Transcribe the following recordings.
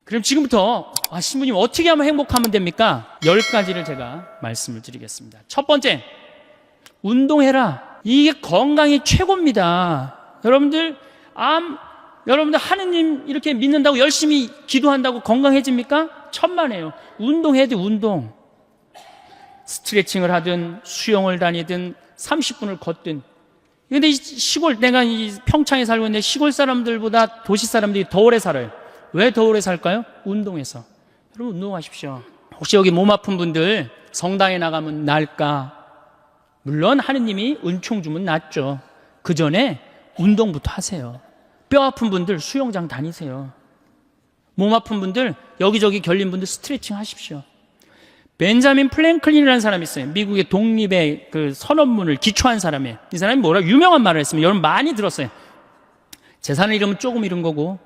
그럼 지금부터 신부님 어떻게 하면 행복하면 됩니까? 10가지를 제가 말씀을 드리겠습니다. 첫 번째, 운동해라. 이게 건강이 최고입니다. 여러분들 하느님 이렇게 믿는다고 열심히 기도한다고 건강해집니까? 천만에요. 운동해야 돼. 운동. 스트레칭을 하든 수영을 다니든 30분을 걷든. 근데 내가 이 평창에 살고 있는데 시골 사람들보다 도시 사람들이 더 오래 살아요. 왜 더 오래 살까요? 운동해서. 여러분 운동하십시오. 혹시 여기 몸 아픈 분들 성당에 나가면 나을까? 물론 하느님이 은총 주면 낫죠. 그 전에 운동부터 하세요. 뼈 아픈 분들 수영장 다니세요. 몸 아픈 분들 여기저기 결린 분들 스트레칭 하십시오. 벤자민 플랭클린이라는 사람이 있어요. 미국의 독립의 그 선언문을 기초한 사람이에요. 이 사람이 유명한 말을 했으면 여러분 많이 들었어요. 재산을 잃으면 조금 잃은 거고,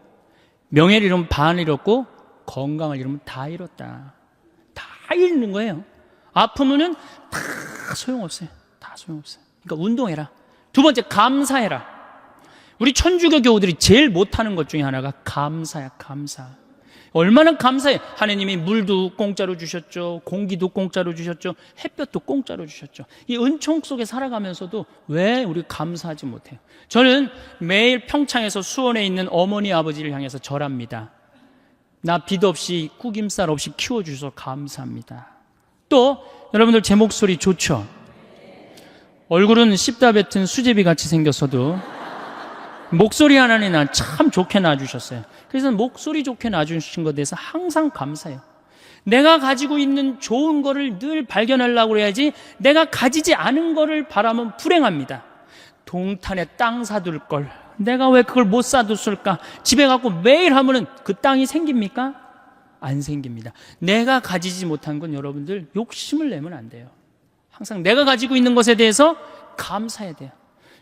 명예를 잃으면 반 잃었고, 건강을 잃으면 다 잃었다. 다 잃는 거예요. 아프면은 다 소용없어요. 다 소용없어요. 그러니까 운동해라. 두 번째, 감사해라. 우리 천주교 교우들이 제일 못하는 것 중에 하나가 감사야. 감사. 얼마나 감사해. 하느님이 물도 공짜로 주셨죠. 공기도 공짜로 주셨죠. 햇볕도 공짜로 주셨죠. 이 은총 속에 살아가면서도 왜 우리 감사하지 못해요? 저는 매일 평창에서 수원에 있는 어머니 아버지를 향해서 절합니다. 나 빚 없이 구김살 없이 키워주셔서 감사합니다. 또 여러분들 제 목소리 좋죠? 얼굴은 씹다 뱉은 수제비 같이 생겼어도 목소리 하나는 참 좋게 낳아주셨어요. 그래서 목소리 좋게 낳아주신 것에 대해서 항상 감사해요. 내가 가지고 있는 좋은 거를 늘 발견하려고 해야지 내가 가지지 않은 거를 바라면 불행합니다. 동탄에 땅 사둘 걸 내가 왜 그걸 못 사뒀을까? 집에 갖고 매일 하면은 그 땅이 생깁니까? 안 생깁니다. 내가 가지지 못한 건 여러분들 욕심을 내면 안 돼요. 항상 내가 가지고 있는 것에 대해서 감사해야 돼요.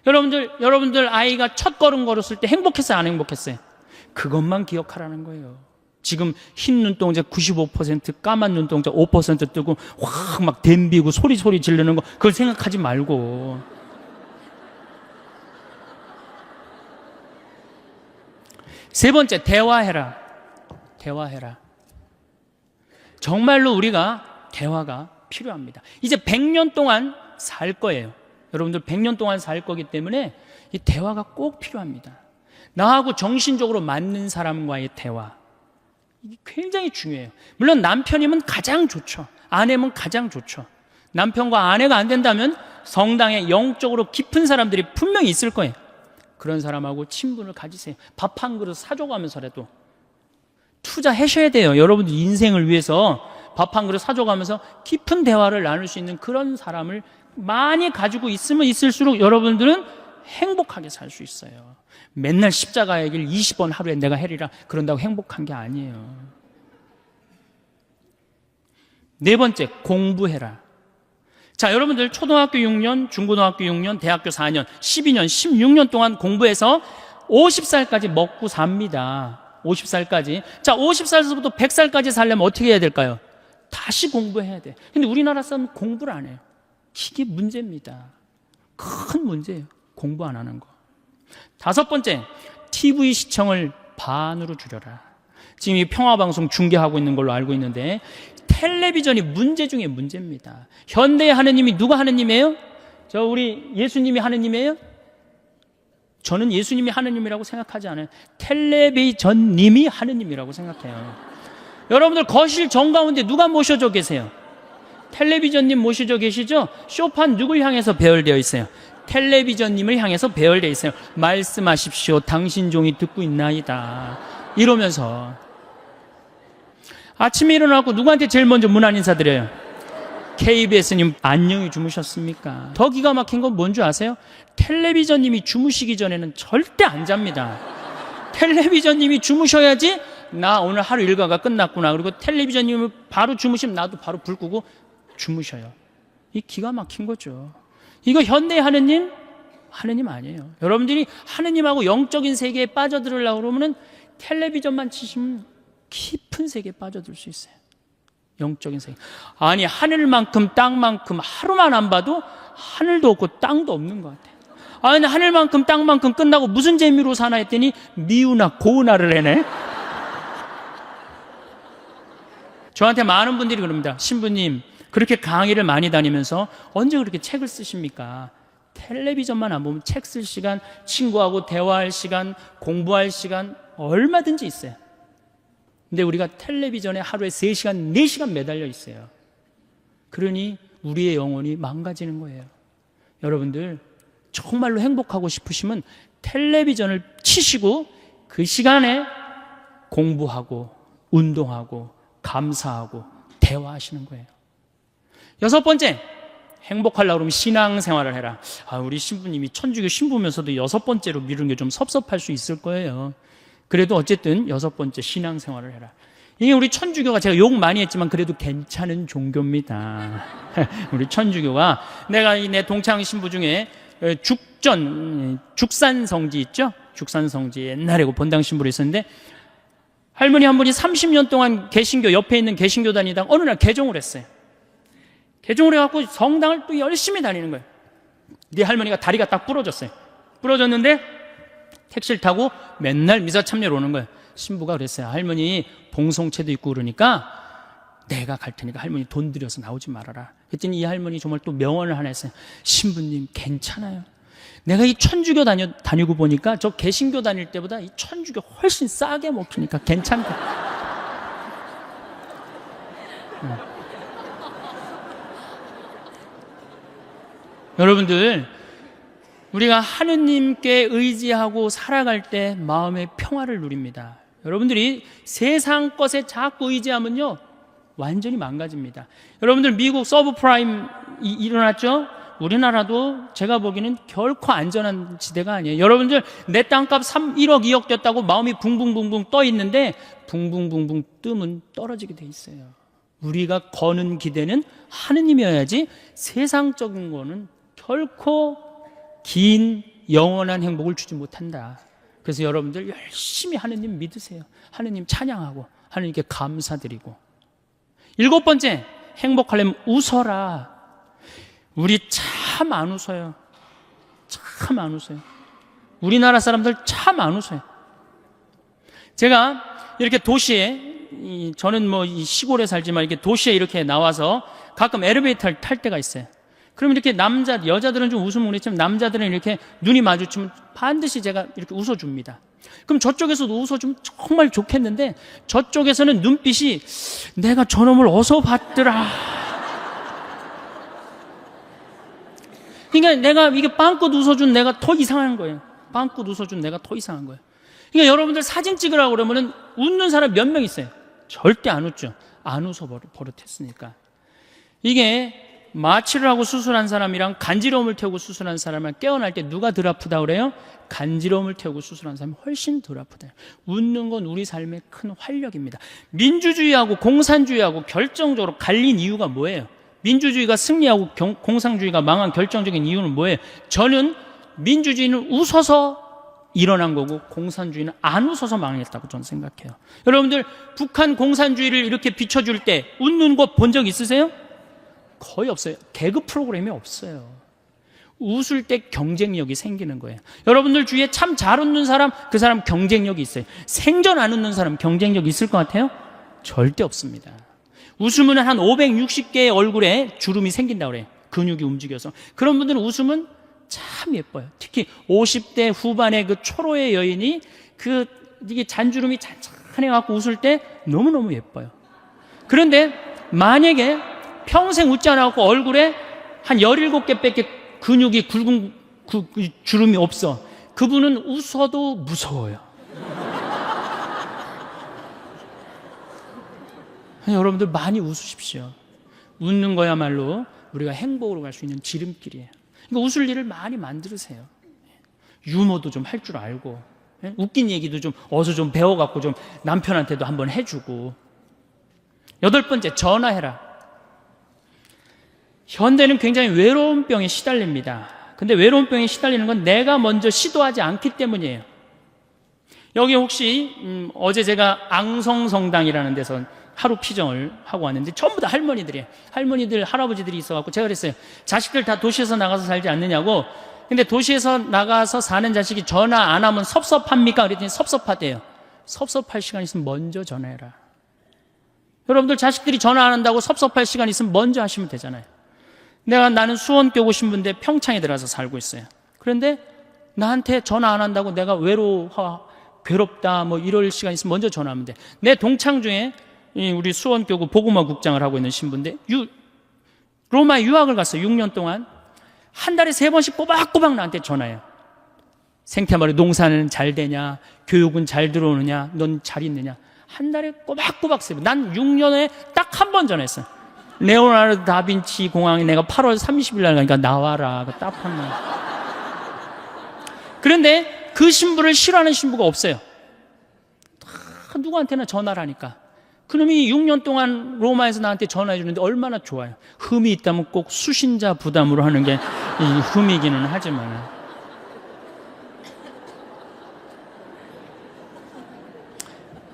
여러분들 아이가 첫 걸음 걸었을 때 행복했어요? 안 행복했어요? 그것만 기억하라는 거예요. 지금 흰 눈동자 95%, 까만 눈동자 5% 뜨고 확 막 댐비고 소리 지르는 거 그걸 생각하지 말고. 세 번째, 대화해라. 대화해라. 정말로 우리가 대화가 필요합니다. 이제 100년 동안 살 거예요. 여러분들 100년 동안 살 거기 때문에 이 대화가 꼭 필요합니다. 나하고 정신적으로 맞는 사람과의 대화. 이게 굉장히 중요해요. 물론 남편이면 가장 좋죠. 아내면 가장 좋죠. 남편과 아내가 안 된다면 성당에 영적으로 깊은 사람들이 분명히 있을 거예요. 그런 사람하고 친분을 가지세요. 밥 한 그릇 사줘가면서라도 투자하셔야 돼요. 여러분들 인생을 위해서 밥 한 그릇 사줘가면서 깊은 대화를 나눌 수 있는 그런 사람을 많이 가지고 있으면 있을수록 여러분들은 행복하게 살 수 있어요. 맨날 십자가의 길 20번 하루에 내가 해리라 그런다고 행복한 게 아니에요. 네 번째, 공부해라. 자, 여러분들 초등학교 6년, 중고등학교 6년, 대학교 4년, 12년, 16년 동안 공부해서 50살까지 먹고 삽니다. 50살까지. 자, 50살에서부터 100살까지 살려면 어떻게 해야 될까요? 다시 공부해야 돼. 근데 우리나라 사람은 공부를 안 해요. 이게 문제입니다. 큰 문제예요. 공부 안 하는 거. 다섯 번째, TV 시청을 반으로 줄여라. 지금 이 평화방송 중계하고 있는 걸로 알고 있는데 텔레비전이 문제 중에 문제입니다. 현대의 하느님이 누가 하느님이에요? 우리 예수님이 하느님이에요? 저는 예수님이 하느님이라고 생각하지 않아요. 텔레비전님이 하느님이라고 생각해요. 여러분들 거실 정가운데 누가 모셔져 계세요? 텔레비전님 모셔져 계시죠? 쇼판 누굴 향해서 배열되어 있어요? 텔레비전님을 향해서 배열되어 있어요. 말씀하십시오. 당신 종이 듣고 있나이다. 이러면서 아침에 일어나고 누구한테 제일 먼저 문안 인사드려요? KBS님 안녕히 주무셨습니까? 더 기가 막힌 건 뭔 줄 아세요? 텔레비전님이 주무시기 전에는 절대 안 잡니다. 텔레비전님이 주무셔야지 나 오늘 하루 일과가 끝났구나. 그리고 텔레비전님을 바로 주무시면 나도 바로 불 끄고 주무셔요. 이 기가 막힌 거죠. 이거 현대의 하느님? 하느님 아니에요. 여러분들이 하느님하고 영적인 세계에 빠져들으려고 그러면 텔레비전만 치시면 깊은 세계에 빠져들 수 있어요. 영적인 세계. 아니 하늘만큼 땅만큼 하루만 안 봐도 하늘도 없고 땅도 없는 것 같아요. 아니 하늘만큼 땅만큼 끝나고 무슨 재미로 사나 했더니 미우나 고우나를 해네. 저한테 많은 분들이 그럽니다. 신부님, 그렇게 강의를 많이 다니면서 언제 그렇게 책을 쓰십니까? 텔레비전만 안 보면 책 쓸 시간, 친구하고 대화할 시간, 공부할 시간 얼마든지 있어요. 근데 우리가 텔레비전에 하루에 3시간, 4시간 매달려 있어요. 그러니 우리의 영혼이 망가지는 거예요. 여러분들, 정말로 행복하고 싶으시면 텔레비전을 치시고 그 시간에 공부하고 운동하고 감사하고 대화하시는 거예요. 6번째, 행복하려고 그러면 신앙생활을 해라. 우리 신부님이 천주교 신부면서도 6번째로 미루는 게 좀 섭섭할 수 있을 거예요. 그래도 어쨌든 6번째, 신앙생활을 해라. 이게 우리 천주교가, 제가 욕 많이 했지만 그래도 괜찮은 종교입니다. 우리 천주교가, 내가 내 동창 신부 중에 죽산성지 있죠? 죽산성지 옛날에 그 본당 신부로 있었는데, 할머니 한 분이 30년 동안 개신교, 옆에 있는 개신교 다니다가 어느 날 개종을 했어요. 개종을 해갖고 성당을 또 열심히 다니는 거예요. 네 할머니가 다리가 딱 부러졌어요. 부러졌는데 택시를 타고 맨날 미사 참여로 오는 거예요. 신부가 그랬어요. 할머니 봉송체도 있고 그러니까 내가 갈 테니까 할머니 돈 들여서 나오지 말아라. 그랬더니 이 할머니 정말 또 명언을 하나 했어요. 신부님 괜찮아요. 내가 이 천주교 다니고 보니까 저 개신교 다닐 때보다 이 천주교 훨씬 싸게 먹히니까 괜찮다. 여러분들, 우리가 하느님께 의지하고 살아갈 때 마음의 평화를 누립니다. 여러분들이 세상 것에 자꾸 의지하면요 완전히 망가집니다. 여러분들, 미국 서브프라임 일어났죠? 우리나라도 제가 보기에는 결코 안전한 지대가 아니에요. 여러분들, 내 땅값 1억 2억 됐다고 마음이 붕붕붕붕 떠 있는데 붕붕붕붕 뜨면 떨어지게 돼 있어요. 우리가 거는 기대는 하느님이어야지 세상적인 거는 결코 긴 영원한 행복을 주지 못한다. 그래서 여러분들 열심히 하느님 믿으세요. 하느님 찬양하고 하느님께 감사드리고. 7번째, 행복하려면 웃어라. 우리 참 안 웃어요. 참 안 웃어요. 우리나라 사람들 참 안 웃어요. 제가 이렇게 도시에, 저는 뭐 시골에 살지만 이렇게 도시에 이렇게 나와서 가끔 엘리베이터를 탈 때가 있어요. 그럼 이렇게 여자들은 좀 웃으면 그렇지만 남자들은 이렇게 눈이 마주치면 반드시 제가 이렇게 웃어줍니다. 그럼 저쪽에서도 웃어주면 정말 좋겠는데 저쪽에서는 눈빛이 내가 저놈을 어디서 봤더라. 그러니까 내가 이게 빵긋 웃어준 내가 더 이상한 거예요. 빵긋 웃어준 내가 더 이상한 거예요. 그러니까 여러분들 사진 찍으라고 그러면은 웃는 사람 몇 명 있어요. 절대 안 웃죠. 안 웃어 버릇했으니까. 이게 마취를 하고 수술한 사람이랑 간지러움을 태우고 수술한 사람을 깨어날 때 누가 덜 아프다 그래요? 간지러움을 태우고 수술한 사람이 훨씬 덜 아프다. 웃는 건 우리 삶의 큰 활력입니다. 민주주의하고 공산주의하고 결정적으로 갈린 이유가 뭐예요? 민주주의가 승리하고 공산주의가 망한 결정적인 이유는 뭐예요? 저는 민주주의는 웃어서 일어난 거고 공산주의는 안 웃어서 망했다고 저는 생각해요. 여러분들, 북한 공산주의를 이렇게 비춰줄 때 웃는 거 본 적 있으세요? 거의 없어요. 개그 프로그램이 없어요. 웃을 때 경쟁력이 생기는 거예요. 여러분들 주위에 참 잘 웃는 사람, 그 사람 경쟁력이 있어요. 생전 안 웃는 사람 경쟁력 있을 것 같아요? 절대 없습니다. 웃으면 한 560개의 얼굴에 주름이 생긴다고 그래요. 근육이 움직여서. 그런 분들은 웃으면 참 예뻐요. 특히 50대 후반의 그 초로의 여인이 이게 잔주름이 잔잔해갖고 웃을 때 너무너무 예뻐요. 그런데 만약에 평생 웃지 않아갖고 얼굴에 한 17개밖에 근육이 굵은 그 주름이 없어. 그분은 웃어도 무서워요. 여러분들 많이 웃으십시오. 웃는 거야말로 우리가 행복으로 갈 수 있는 지름길이에요. 그러니까 웃을 일을 많이 만들으세요. 유머도 좀 할 줄 알고, 웃긴 얘기도 좀 어서 좀 배워갖고 좀 남편한테도 한번 해주고. 8번째, 전화해라. 현대는 굉장히 외로운 병에 시달립니다. 근데 외로운 병에 시달리는 건 내가 먼저 시도하지 않기 때문이에요. 여기 혹시 어제 제가 앙성성당이라는 데서 하루 피정을 하고 왔는데 전부 다 할머니들이에요. 할머니들, 할아버지들이 있어갖고 제가 그랬어요. 자식들 다 도시에서 나가서 살지 않느냐고. 근데 도시에서 나가서 사는 자식이 전화 안 하면 섭섭합니까? 그랬더니 섭섭하대요. 섭섭할 시간 있으면 먼저 전화해라. 여러분들 자식들이 전화 안 한다고 섭섭할 시간 있으면 먼저 하시면 되잖아요. 나는 수원교 신분인데 평창에 들어가서 살고 있어요. 그런데 나한테 전화 안 한다고 내가 괴롭다 뭐 이럴 시간 있으면 먼저 전화하면 돼. 내 동창 중에 우리 수원교구 복음화 국장을 하고 있는 신부인데 로마에 유학을 갔어요. 6년 동안 한 달에 3번씩 꼬박꼬박 나한테 전화해요. 생태마을 농사는 잘 되냐, 교육은 잘 들어오느냐, 넌 잘 있느냐. 한 달에 꼬박꼬박 써요. 난 6년에 딱 한 번 전화했어요. 레오나르도 다빈치 공항에 내가 8월 30일 날 가니까 나와라. 딱 한 번. 그런데 그 신부를 싫어하는 신부가 없어요. 누구한테나 전화를 하니까. 그놈이 6년 동안 로마에서 나한테 전화해 주는데 얼마나 좋아요. 흠이 있다면 꼭 수신자 부담으로 하는 게 흠이기는 하지만.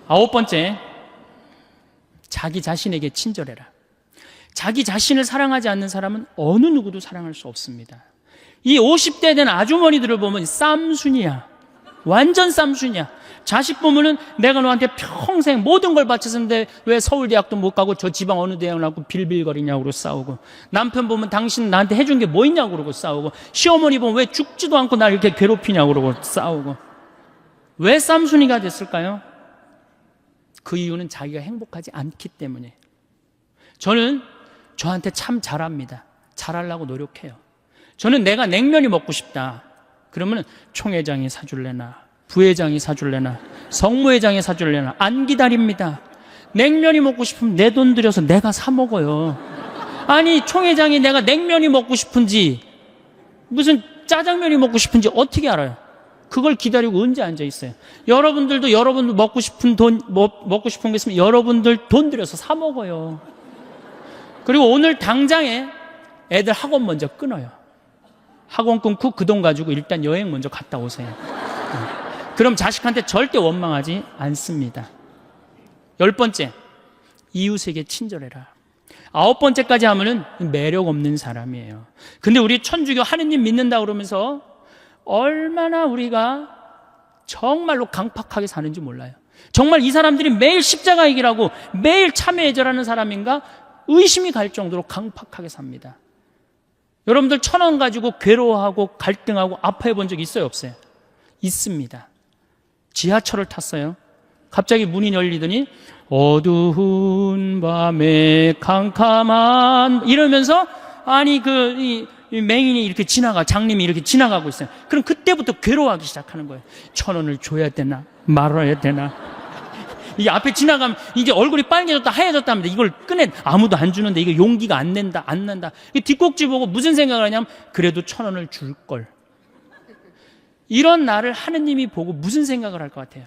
아홉 번째, 자기 자신에게 친절해라. 자기 자신을 사랑하지 않는 사람은 어느 누구도 사랑할 수 없습니다. 이 50대 된 아주머니들을 보면 쌈순이야. 완전 쌈순이야. 자식 보면은 내가 너한테 평생 모든 걸 바쳤는데 왜 서울대학도 못 가고 저 지방 어느 대학 나고 빌빌거리냐고 싸우고, 남편 보면 당신 나한테 해준 게 뭐 있냐고 그러고 싸우고, 시어머니 보면 왜 죽지도 않고 날 이렇게 괴롭히냐고 그러고 싸우고. 왜 쌈순이가 됐을까요? 그 이유는 자기가 행복하지 않기 때문에. 저는 저한테 참 잘합니다. 잘하려고 노력해요. 저는 내가 냉면이 먹고 싶다 그러면 총회장이 사줄래나, 부회장이 사줄래나, 성무회장이 사줄래나 안 기다립니다. 냉면이 먹고 싶으면 내 돈 들여서 내가 사 먹어요. 아니, 총회장이 내가 냉면이 먹고 싶은지 무슨 짜장면이 먹고 싶은지 어떻게 알아요? 그걸 기다리고 언제 앉아 있어요? 여러분들도 여러분들 먹고 싶은 게 있으면 여러분들 돈 들여서 사 먹어요. 그리고 오늘 당장에 애들 학원 먼저 끊어요. 학원 끊고 그 돈 가지고 일단 여행 먼저 갔다 오세요. 그럼 자식한테 절대 원망하지 않습니다. 10번째, 이웃에게 친절해라. 9번째까지 하면은 매력 없는 사람이에요. 근데 우리 천주교 하느님 믿는다 그러면서 얼마나 우리가 정말로 강팍하게 사는지 몰라요. 정말 이 사람들이 매일 십자가 얘기라고 매일 참회 예절하는 사람인가 의심이 갈 정도로 강팍하게 삽니다. 여러분들 1,000원 가지고 괴로워하고 갈등하고 아파해 본 적 있어요, 없어요? 있습니다. 지하철을 탔어요. 갑자기 문이 열리더니 어두운 밤에 캄캄한 이러면서 아니 이 맹인이 이렇게 장님이 이렇게 지나가고 있어요. 그럼 그때부터 괴로워하기 시작하는 거예요. 1,000원을 줘야 되나 말아야 되나. 이게 앞에 지나가면 이제 얼굴이 빨개졌다 하얘졌다 합니다. 이걸 꺼내 아무도 안 주는데 이게 용기가 안 난다. 뒷꼭지 보고 무슨 생각을 하냐면 그래도 1,000원을 줄 걸. 이런 나를 하느님이 보고 무슨 생각을 할 것 같아요?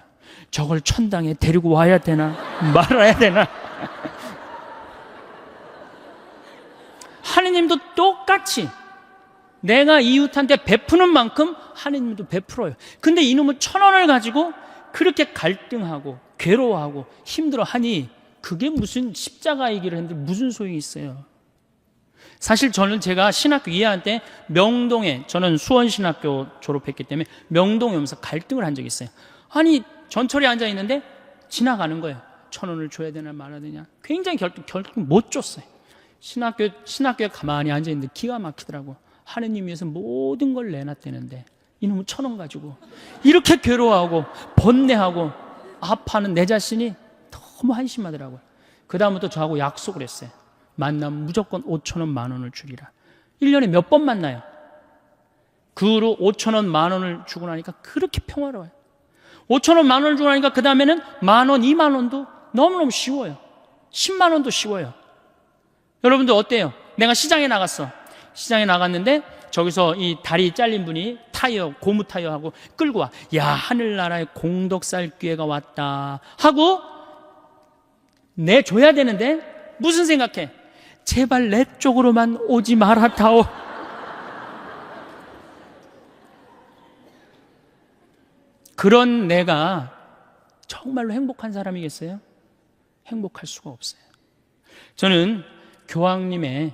저걸 천당에 데리고 와야 되나 말아야 되나. 하느님도 똑같이 내가 이웃한테 베푸는 만큼 하느님도 베풀어요. 근데 이놈은 1,000원을 가지고 그렇게 갈등하고 괴로워하고 힘들어하니 그게 무슨 십자가 얘기를 했는데 무슨 소용이 있어요? 사실 제가 신학교 2학년 때 명동에, 저는 수원신학교 졸업했기 때문에 명동에 오면서 갈등을 한 적이 있어요. 아니, 전철에 앉아 있는데 지나가는 거예요. 1,000원을 줘야 되나 말아야 되냐. 굉장히 결국 못 줬어요. 신학교에 가만히 앉아 있는데 기가 막히더라고. 하느님 위해서 모든 걸 내놨대는데 이놈은 1,000원 가지고 이렇게 괴로워하고 번뇌하고 아파하는 내 자신이 너무 한심하더라고요. 그 다음부터 저하고 약속을 했어요. 만나면 무조건 5,000원, 10,000원을 주리라. 1년에 몇 번 만나요? 그 후로 5,000원, 10,000원을 주고 나니까 그렇게 평화로워요. 5,000원, 10,000원을 주고 나니까 그 다음에는 10,000원, 20,000원도 너무너무 쉬워요. 100,000원도 쉬워요. 여러분들 어때요? 내가 시장에 나갔어. 시장에 나갔는데 저기서 이 다리 잘린 분이 고무 타이어하고 끌고 와. 야, 하늘나라의 공덕살 기회가 왔다 하고 내줘야 되는데 무슨 생각해? 제발 내 쪽으로만 오지 말아다오. 그런 내가 정말로 행복한 사람이겠어요? 행복할 수가 없어요. 저는 교황님의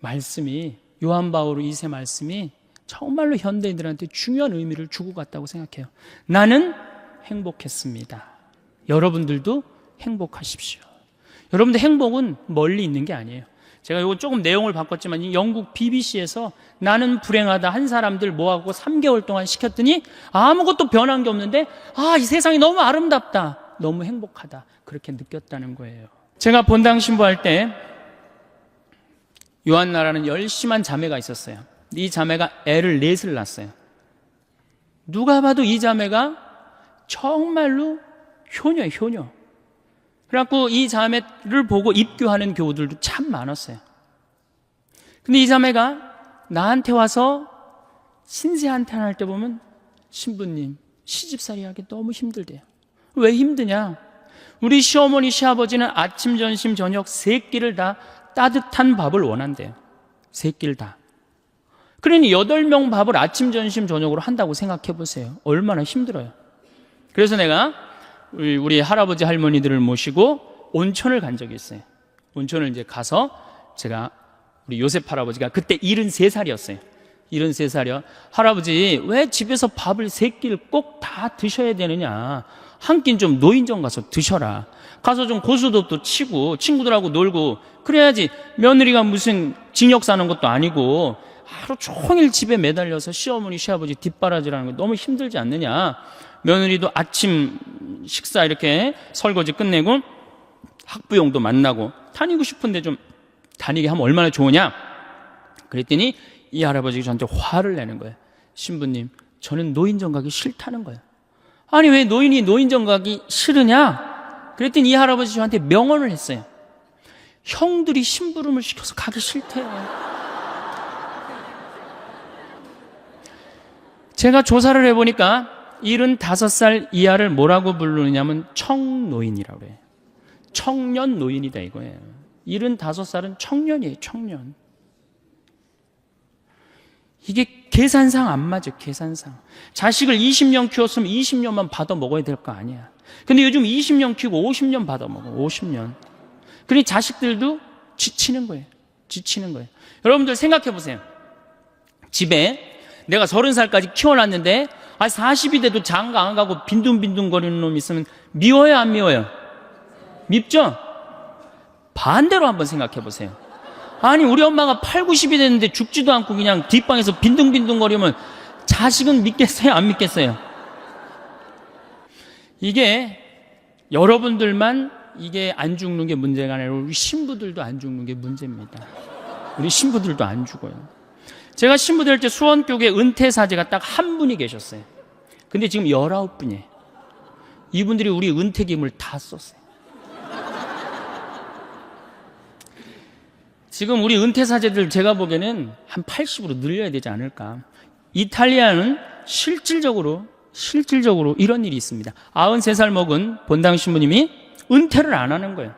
말씀이, 요한 바오로 2세 말씀이 정말로 현대인들한테 중요한 의미를 주고 갔다고 생각해요. 나는 행복했습니다. 여러분들도 행복하십시오. 여러분들 행복은 멀리 있는 게 아니에요. 제가 이거 조금 내용을 바꿨지만 이 영국 BBC에서 나는 불행하다 한 사람들 모아갖고 3개월 동안 시켰더니 아무것도 변한 게 없는데 이 세상이 너무 아름답다, 너무 행복하다, 그렇게 느꼈다는 거예요. 제가 본당 신부할 때 요한나라는 열심한 자매가 있었어요. 이 자매가 애를 넷을 낳았어요. 누가 봐도 이 자매가 정말로 효녀예요, 효녀. 그래갖고 이 자매를 보고 입교하는 교우들도 참 많았어요. 근데 이 자매가 나한테 와서 신세한탄할 때 보면 신부님, 시집살이 하기 너무 힘들대요. 왜 힘드냐? 우리 시어머니, 시아버지는 아침, 점심, 저녁 세 끼를 다 따뜻한 밥을 원한대요. 세 끼를 다. 그러니 8명 밥을 아침, 점심, 저녁으로 한다고 생각해 보세요. 얼마나 힘들어요. 그래서 내가 우리 할아버지 할머니들을 모시고 온천을 간 적이 있어요. 온천을 이제 가서 제가 우리 요셉 할아버지가 그때 73살이었어요. 73살이요. 할아버지, 왜 집에서 밥을 3끼를 꼭 다 드셔야 되느냐? 한 끼는 좀 노인정 가서 드셔라. 가서 좀 고수톱도 치고 친구들하고 놀고 그래야지. 며느리가 무슨 징역 사는 것도 아니고 하루 종일 집에 매달려서 시어머니, 시아버지 뒷바라지라는 거 너무 힘들지 않느냐? 며느리도 아침 식사 이렇게 설거지 끝내고 학부형도 만나고 다니고 싶은데 좀 다니게 하면 얼마나 좋으냐? 그랬더니 이 할아버지가 저한테 화를 내는 거예요. 신부님, 저는 노인정 가기 싫다는 거예요. 아니, 왜 노인이 노인정 가기 싫으냐? 그랬더니 이 할아버지 저한테 명언을 했어요. 형들이 심부름을 시켜서 가기 싫대요. 제가 조사를 해보니까 75살 이하를 뭐라고 부르느냐면 청노인이라고 해요. 청년 노인이다 이거예요. 75살은 청년이에요, 청년. 이게 계산상 안 맞아요, 계산상. 자식을 20년 키웠으면 20년만 받아 먹어야 될 거 아니야. 근데 요즘 20년 키우고 50년 받아 먹어, 50년. 그러니 자식들도 지치는 거예요, 지치는 거예요. 여러분들 생각해 보세요. 집에 내가 30살까지 키워놨는데 40이 돼도 장가 안 가고 빈둥빈둥거리는 놈이 있으면 미워요, 안 미워요? 밉죠? 반대로 한번 생각해 보세요. 아니, 우리 엄마가 8, 90이 됐는데 죽지도 않고 그냥 뒷방에서 빈둥빈둥거리면 자식은 믿겠어요, 안 믿겠어요? 이게 여러분들만 이게 안 죽는 게 문제가 아니라 우리 신부들도 안 죽는 게 문제입니다. 우리 신부들도 안 죽어요. 제가 신부 될 때 수원교회 은퇴사제가 딱 한 분이 계셨어요. 근데 지금 19분이에요. 이분들이 우리 은퇴금을 다 썼어요. 지금 우리 은퇴사제들 제가 보기에는 한 80으로 늘려야 되지 않을까. 이탈리아는 실질적으로 이런 일이 있습니다. 93살 먹은 본당 신부님이 은퇴를 안 하는 거예요.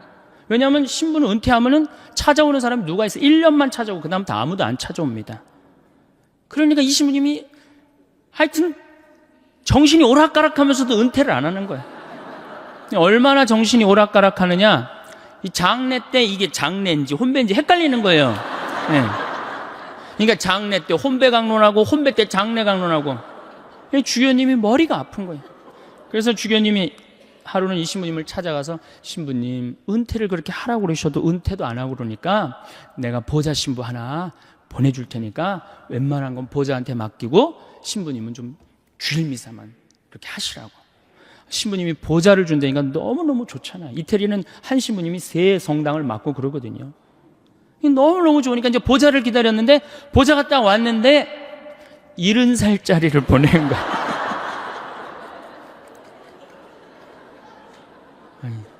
왜냐하면 신부는 은퇴하면은 찾아오는 사람이 누가 있어요? 1년만 찾아오고 그 다음부터 아무도 안 찾아옵니다. 그러니까 이 신부님이 하여튼 정신이 오락가락하면서도 은퇴를 안 하는 거예요. 얼마나 정신이 오락가락하느냐? 이 장례 때 이게 장례인지 혼배인지 헷갈리는 거예요. 네. 그러니까 장례 때 혼배 강론하고 혼배 때 장례 강론하고 주교님이 머리가 아픈 거예요. 그래서 주교님이 하루는 이 신부님을 찾아가서 신부님, 은퇴를 그렇게 하라고 그러셔도 은퇴도 안 하고 그러니까 내가 보좌 신부 하나 보내줄 테니까 웬만한 건 보좌한테 맡기고 신부님은 좀 주일미사만 그렇게 하시라고. 신부님이 보좌를 준다니까 너무너무 좋잖아. 이태리는 한 신부님이 3 성당을 맡고 그러거든요. 너무너무 좋으니까 이제 보좌를 기다렸는데 보좌가 딱 왔는데 70살짜리를 보낸 거야.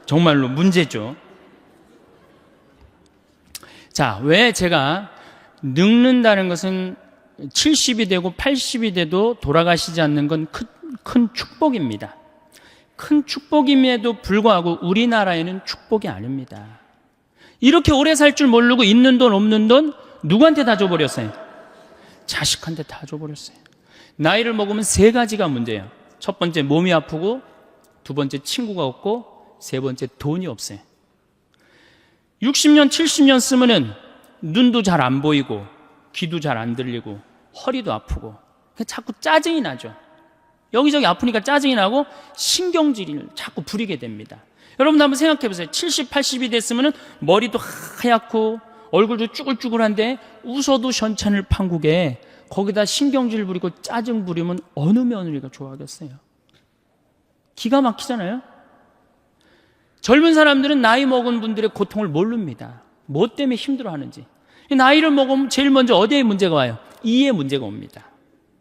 정말로 문제죠. 자, 왜 제가 늙는다는 것은 70이 되고 80이 돼도 돌아가시지 않는 건 큰 축복입니다. 큰 축복임에도 불구하고 우리나라에는 축복이 아닙니다. 이렇게 오래 살 줄 모르고 있는 돈 없는 돈 누구한테 다 줘버렸어요? 자식한테 다 줘버렸어요. 나이를 먹으면 3가지가 문제예요. 첫 번째 몸이 아프고, 두 번째 친구가 없고, 세 번째 돈이 없어요. 60년 70년 쓰면은 눈도 잘 안 보이고 귀도 잘 안 들리고 허리도 아프고 자꾸 짜증이 나죠. 여기저기 아프니까 짜증이 나고 신경질을 자꾸 부리게 됩니다. 여러분도 한번 생각해 보세요. 70, 80이 됐으면 머리도 하얗고 얼굴도 쭈글쭈글한데 웃어도 현찬을 판국에 거기다 신경질 부리고 짜증 부리면 어느 며느리가 좋아하겠어요? 기가 막히잖아요. 젊은 사람들은 나이 먹은 분들의 고통을 모릅니다. 뭐 때문에 힘들어하는지. 나이를 먹으면 제일 먼저 어디에 문제가 와요? 이에 문제가 옵니다.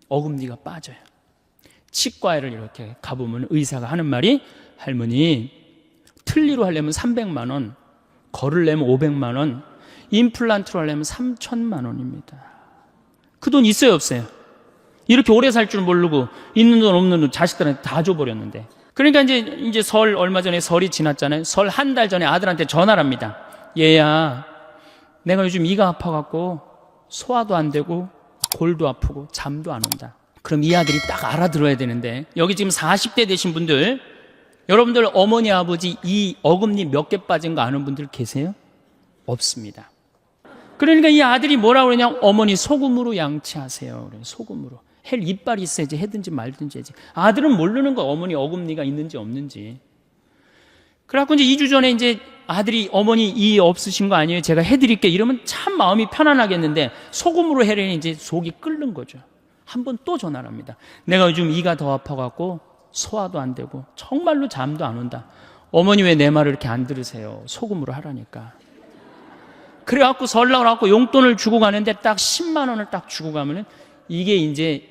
어금니가 빠져요. 치과에를 이렇게 가보면 의사가 하는 말이, 할머니 틀니로 하려면 300만 원, 걸으려면 500만 원, 임플란트로 하려면 3천만 원입니다. 그 돈 있어요, 없어요? 이렇게 오래 살 줄 모르고 있는 돈 없는 돈 자식들한테 다 줘버렸는데. 그러니까 이제 설, 얼마 전에 설이 지났잖아요. 설 한 달 전에 아들한테 전화를 합니다. 얘야, 내가 요즘 이가 아파갖고 소화도 안 되고 골도 아프고 잠도 안 온다. 그럼 이 아들이 딱 알아들어야 되는데, 여기 지금 40대 되신 분들, 여러분들 어머니 아버지 이 어금니 몇 개 빠진 거 아는 분들 계세요? 없습니다. 그러니까 이 아들이 뭐라고 그러냐, 어머니 소금으로 양치하세요. 그래, 소금으로. 헬 이빨이 있어야지 해든지 말든지 해야지. 아들은 모르는 거, 어머니 어금니가 있는지 없는지. 그래갖고 이제 2주 전에 이제 아들이 어머니 이 없으신 거 아니에요? 제가 해드릴게. 이러면 참 마음이 편안하겠는데 소금으로 해려니 이제 속이 끓는 거죠. 한 번 또 전화를 합니다. 내가 요즘 이가 더 아파갖고 소화도 안 되고 정말로 잠도 안 온다. 어머니 왜 내 말을 이렇게 안 들으세요? 소금으로 하라니까. 그래갖고 설날갖고 용돈을 주고 가는데 딱 10만 원을 딱 주고 가면은 이게 이제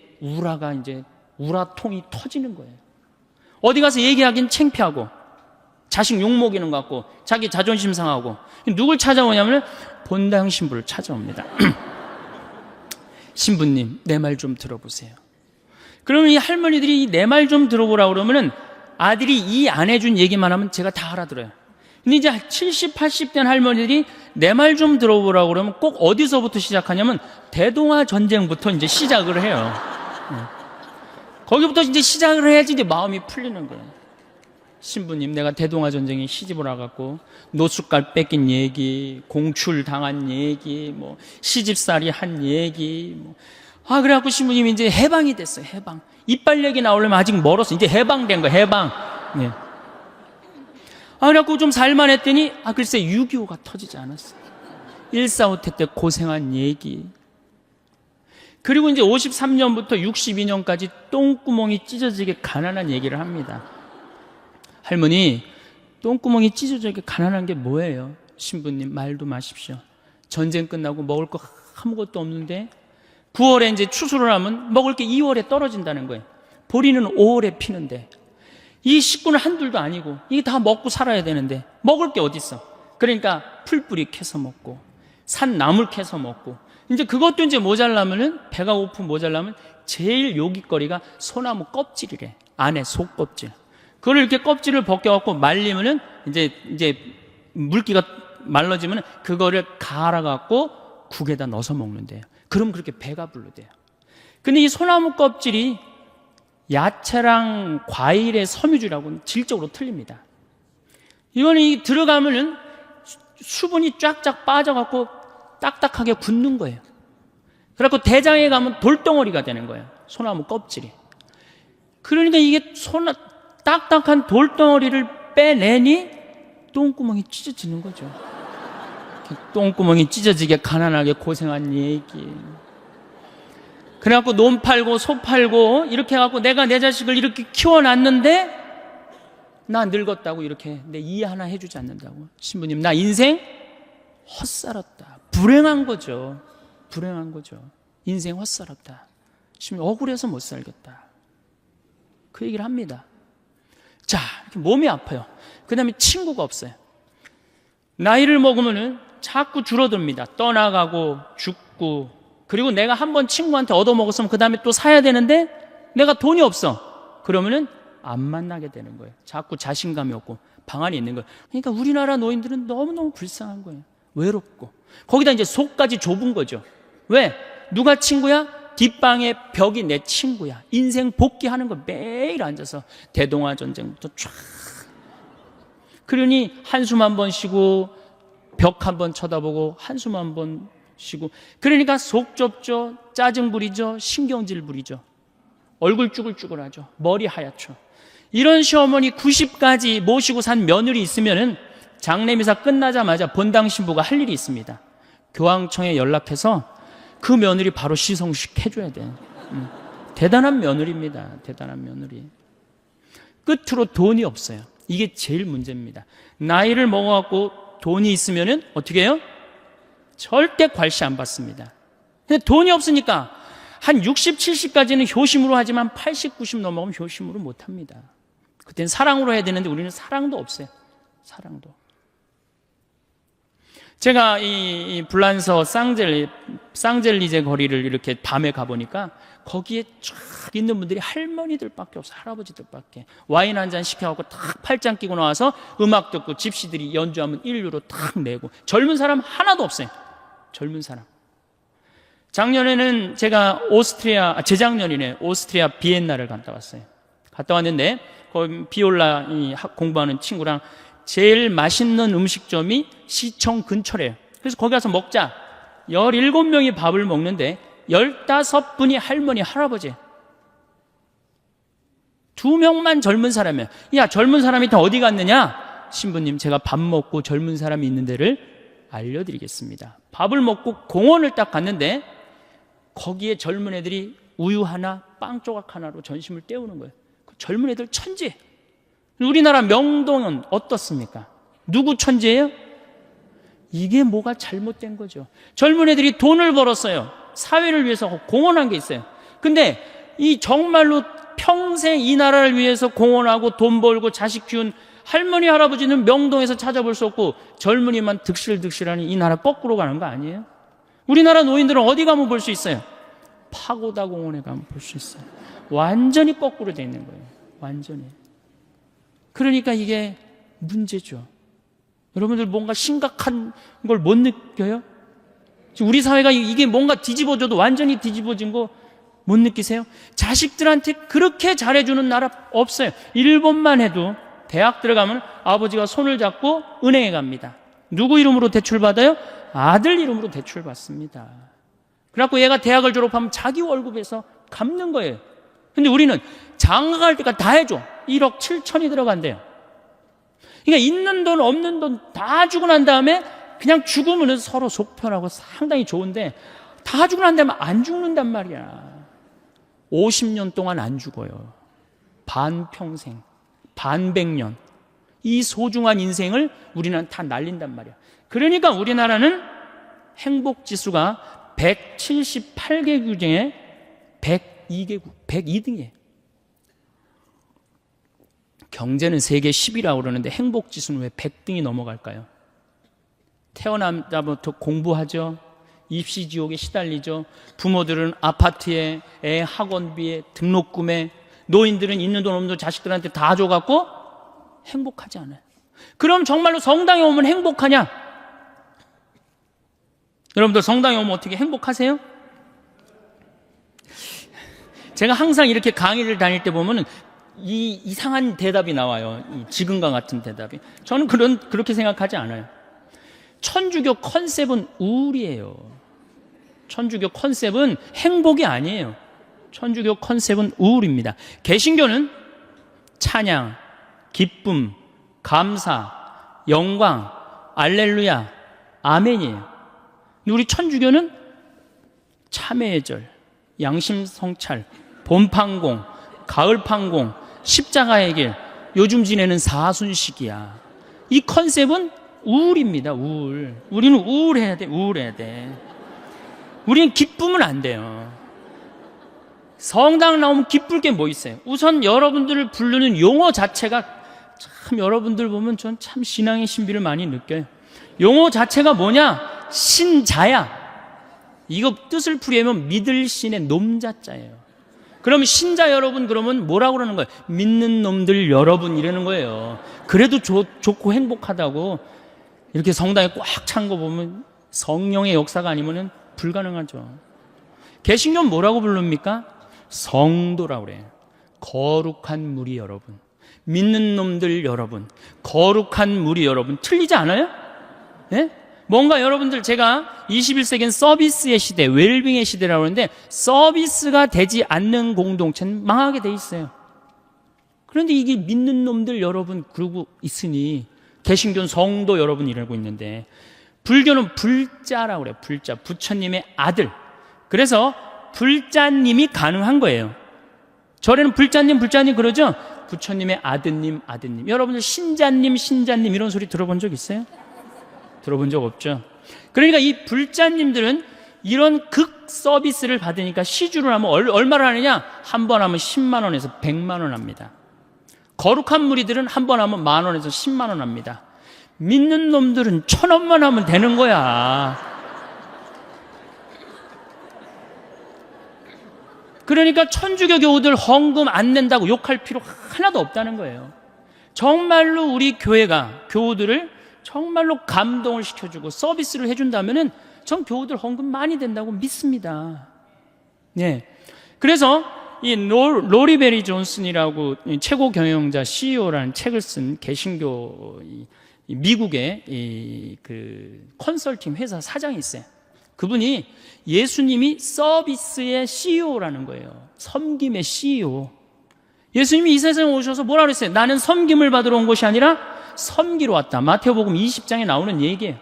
우라통이 터지는 거예요. 어디 가서 얘기하긴 창피하고 자식 욕먹이는 것 같고 자기 자존심 상하고, 누굴 찾아오냐면 본당 신부를 찾아옵니다. 신부님, 내 말 좀 들어보세요. 그러면 이 할머니들이 내 말 좀 들어보라고 그러면은 아들이 이 안 해준 얘기만 하면 제가 다 알아들어요. 근데 이제 70, 80 된 할머니들이 내 말 좀 들어보라고 그러면 꼭 어디서부터 시작하냐면 대동아 전쟁부터 이제 시작을 해요. 거기부터 이제 시작을 해야지 이제 마음이 풀리는 거예요. 신부님, 내가 대동아 전쟁에 시집을 와갖고 노숙갈 뺏긴 얘기, 공출 당한 얘기, 뭐 시집살이 한 얘기, 그래갖고 신부님이 이제 해방이 됐어요. 해방. 이빨 얘기 나오려면 아직 멀었어. 이제 해방된 거예요. 해방. 네. 그래갖고 좀 살만 했더니 글쎄 6.25가 터지지 않았어요. 1.45 때 고생한 얘기. 그리고 이제 53년부터 62년까지 똥구멍이 찢어지게 가난한 얘기를 합니다. 할머니, 똥구멍이 찢어지게 가난한 게 뭐예요? 신부님, 말도 마십시오. 전쟁 끝나고 먹을 거 아무것도 없는데 9월에 이제 추수를 하면 먹을 게 2월에 떨어진다는 거예요. 보리는 5월에 피는데 이 식구는 한둘도 아니고 이게 다 먹고 살아야 되는데 먹을 게 어디 있어? 그러니까 풀뿌리 캐서 먹고 산 나물 캐서 먹고, 이제 그것도 이제 모자라면은, 배가 고프 모자라면 제일 요깃거리가 소나무 껍질이래. 안에 속껍질. 그걸 이렇게 껍질을 벗겨갖고 말리면은 이제 물기가 말라지면은 그거를 갈아갖고 국에다 넣어서 먹는데요. 그럼 그렇게 배가 부르대요. 근데 이 소나무 껍질이 야채랑 과일의 섬유질하고는 질적으로 틀립니다. 이거는 들어가면은 수분이 쫙쫙 빠져갖고 딱딱하게 굳는 거예요. 그래갖고 대장에 가면 돌덩어리가 되는 거예요. 소나무 껍질이. 그러니까 이게 딱딱한 돌덩어리를 빼내니 똥구멍이 찢어지는 거죠. 똥구멍이 찢어지게 가난하게 고생한 얘기. 그래갖고 논 팔고 소 팔고 이렇게 해갖고 내가 내 자식을 이렇게 키워놨는데 나 늙었다고 이렇게 내 이해 하나 해주지 않는다고. 신부님, 나 인생 헛살았다. 불행한 거죠. 불행한 거죠. 인생 헛살았다. 신부님, 억울해서 못 살겠다. 그 얘기를 합니다. 자, 이렇게 몸이 아파요. 그 다음에 친구가 없어요. 나이를 먹으면은 자꾸 줄어듭니다. 떠나가고 죽고. 그리고 내가 한번 친구한테 얻어먹었으면 그 다음에 또 사야 되는데 내가 돈이 없어. 그러면은 안 만나게 되는 거예요. 자꾸 자신감이 없고 방 안에 있는 거예요. 그러니까 우리나라 노인들은 너무너무 불쌍한 거예요. 외롭고. 거기다 이제 속까지 좁은 거죠. 왜? 누가 친구야? 뒷방에 벽이 내 친구야. 인생 복귀하는 거 매일 앉아서 대동아 전쟁부터 쫙. 그러니 한숨 한 번 쉬고 벽 한 번 쳐다보고 한숨 한 번 쉬고, 그러니까 속 좁죠. 짜증 부리죠. 신경질 부리죠. 얼굴 쭈글쭈글하죠. 머리 하얗죠. 이런 시어머니 90까지 모시고 산 며느리 있으면은 장례미사 끝나자마자 본당 신부가 할 일이 있습니다. 교황청에 연락해서 그 며느리 바로 시성식 해줘야 돼. 대단한 며느리입니다. 대단한 며느리. 끝으로 돈이 없어요. 이게 제일 문제입니다. 나이를 먹어갖고 돈이 있으면은 어떻게 해요? 절대 괄시 안 받습니다. 근데 돈이 없으니까 한 60, 70까지는 효심으로 하지만 80, 90 넘어가면 효심으로 못 합니다. 그때는 사랑으로 해야 되는데 우리는 사랑도 없어요. 사랑도. 제가 이 불란서 쌍젤리제 거리를 이렇게 밤에 가보니까 거기에 쫙 있는 분들이 할머니들밖에 없어요. 할아버지들밖에. 와인 한 잔 시켜갖고 탁 팔짱 끼고 나와서 음악 듣고 집시들이 연주하면 1유로 탁 내고. 젊은 사람 하나도 없어요. 젊은 사람. 작년에는 제가 재작년이네. 오스트리아 비엔나를 갔다 왔어요. 갔다 왔는데 거기 비올라 공부하는 친구랑 제일 맛있는 음식점이 시청 근처래요. 그래서 거기 가서 먹자. 17명이 밥을 먹는데 15분이 할머니, 할아버지. 2명만 젊은 사람이에요. 야, 젊은 사람이 다 어디 갔느냐? 신부님, 제가 밥 먹고 젊은 사람이 있는 데를 알려드리겠습니다. 밥을 먹고 공원을 딱 갔는데 거기에 젊은 애들이 우유 하나, 빵 조각 하나로 전심을 때우는 거예요. 그 젊은 애들 천재. 우리나라 명동은 어떻습니까? 누구 천재예요? 이게 뭐가 잘못된 거죠. 젊은 애들이 돈을 벌었어요. 사회를 위해서 공헌한 게 있어요. 근데 이 정말로 평생 이 나라를 위해서 공헌하고 돈 벌고 자식 키운 할머니, 할아버지는 명동에서 찾아볼 수 없고 젊은이만 득실득실하니 이 나라 거꾸로 가는 거 아니에요? 우리나라 노인들은 어디 가면 볼 수 있어요? 파고다 공원에 가면 볼 수 있어요. 완전히 거꾸로 돼 있는 거예요. 완전히. 그러니까 이게 문제죠. 여러분들 뭔가 심각한 걸 못 느껴요? 우리 사회가 이게 뭔가 뒤집어져도 완전히 뒤집어진 거 못 느끼세요? 자식들한테 그렇게 잘해주는 나라 없어요. 일본만 해도 대학 들어가면 아버지가 손을 잡고 은행에 갑니다. 누구 이름으로 대출받아요? 아들 이름으로 대출받습니다. 그래갖고 얘가 대학을 졸업하면 자기 월급에서 갚는 거예요. 근데 우리는 장가갈 때까지 다 해줘. 1억 7천이 들어간대요. 그러니까 있는 돈 없는 돈 다 주고 난 다음에 그냥 죽으면 서로 속 편하고 상당히 좋은데 다 주고 난 다음에 안 죽는단 말이야. 50년 동안 안 죽어요. 반평생, 반백년. 이 소중한 인생을 우리는 다 날린단 말이야. 그러니까 우리나라는 행복지수가 178개국 중에 102개국, 102등이에요. 경제는 세계 10위라고 그러는데 행복지수는 왜 100등이 넘어갈까요? 태어나자부터 공부하죠. 입시지옥에 시달리죠. 부모들은 아파트에, 애 학원비에, 등록금에, 노인들은 있는 돈 없는 돈 자식들한테 다 줘갖고 행복하지 않아요. 그럼 정말로 성당에 오면 행복하냐? 여러분들 성당에 오면 어떻게 행복하세요? 제가 항상 이렇게 강의를 다닐 때 보면은 이 이상한 대답이 나와요. 지금과 같은 대답이. 저는 그렇게 생각하지 않아요. 천주교 컨셉은 우울이에요. 천주교 컨셉은 행복이 아니에요. 천주교 컨셉은 우울입니다. 개신교는 찬양, 기쁨, 감사, 영광, 알렐루야, 아멘이에요. 근데 우리 천주교는 참회의 절, 양심성찰, 봄판공, 가을판공, 십자가의 길, 요즘 지내는 사순식이야. 이 컨셉은 우울입니다. 우울. 우리는 우울해야 돼. 우울해야 돼. 우리는 기쁘면 안 돼요. 성당 나오면 기쁠 게 뭐 있어요? 우선 여러분들을 부르는 용어 자체가 참 여러분들 보면 전 참 신앙의 신비를 많이 느껴요. 용어 자체가 뭐냐? 신자야. 이거 뜻을 풀이하면 믿을 신의 놈자자예요. 그러면 신자 여러분 그러면 뭐라고 그러는 거예요? 믿는 놈들 여러분 이러는 거예요. 그래도 좋고 행복하다고 이렇게 성당에 꽉 찬 거 보면 성령의 역사가 아니면은 불가능하죠. 개신교는 뭐라고 부릅니까? 성도라고 그래요. 거룩한 무리 여러분. 믿는 놈들 여러분. 거룩한 무리 여러분. 틀리지 않아요? 예? 뭔가 여러분들, 제가 21세기는 서비스의 시대, 웰빙의 시대라고 하는데, 서비스가 되지 않는 공동체는 망하게 돼 있어요. 그런데 이게 믿는 놈들 여러분 그러고 있으니, 개신교는 성도 여러분 이러고 있는데, 불교는 불자라고 그래요. 불자, 부처님의 아들. 그래서 불자님이 가능한 거예요. 절에는 불자님 그러죠? 부처님의 아드님. 여러분들 신자님 이런 소리 들어본 적 있어요? 들어본 적 없죠? 그러니까 이 불자님들은 이런 극 서비스를 받으니까 시주를 하면 얼마를 하느냐? 한 번 하면 10만 원에서 100만 원 합니다. 거룩한 무리들은 한 번 하면 10,000원에서 10만 원 합니다. 믿는 놈들은 1,000원만 하면 되는 거야. 그러니까 천주교 교우들 헌금 안 낸다고 욕할 필요 하나도 없다는 거예요. 정말로 우리 교회가 교우들을 정말로 감동을 시켜주고 서비스를 해준다면은 전 교우들 헌금 많이 된다고 믿습니다. 네. 그래서 이 로리 베리 존슨이라고 최고 경영자 CEO라는 책을 쓴 개신교 미국의 그 컨설팅 회사 사장이 있어요. 그분이 예수님이 서비스의 CEO라는 거예요. 섬김의 CEO. 예수님이 이 세상에 오셔서 뭐라 그랬어요? 나는 섬김을 받으러 온 것이 아니라 섬기러 왔다. 마태복음 20장에 나오는 얘기예요.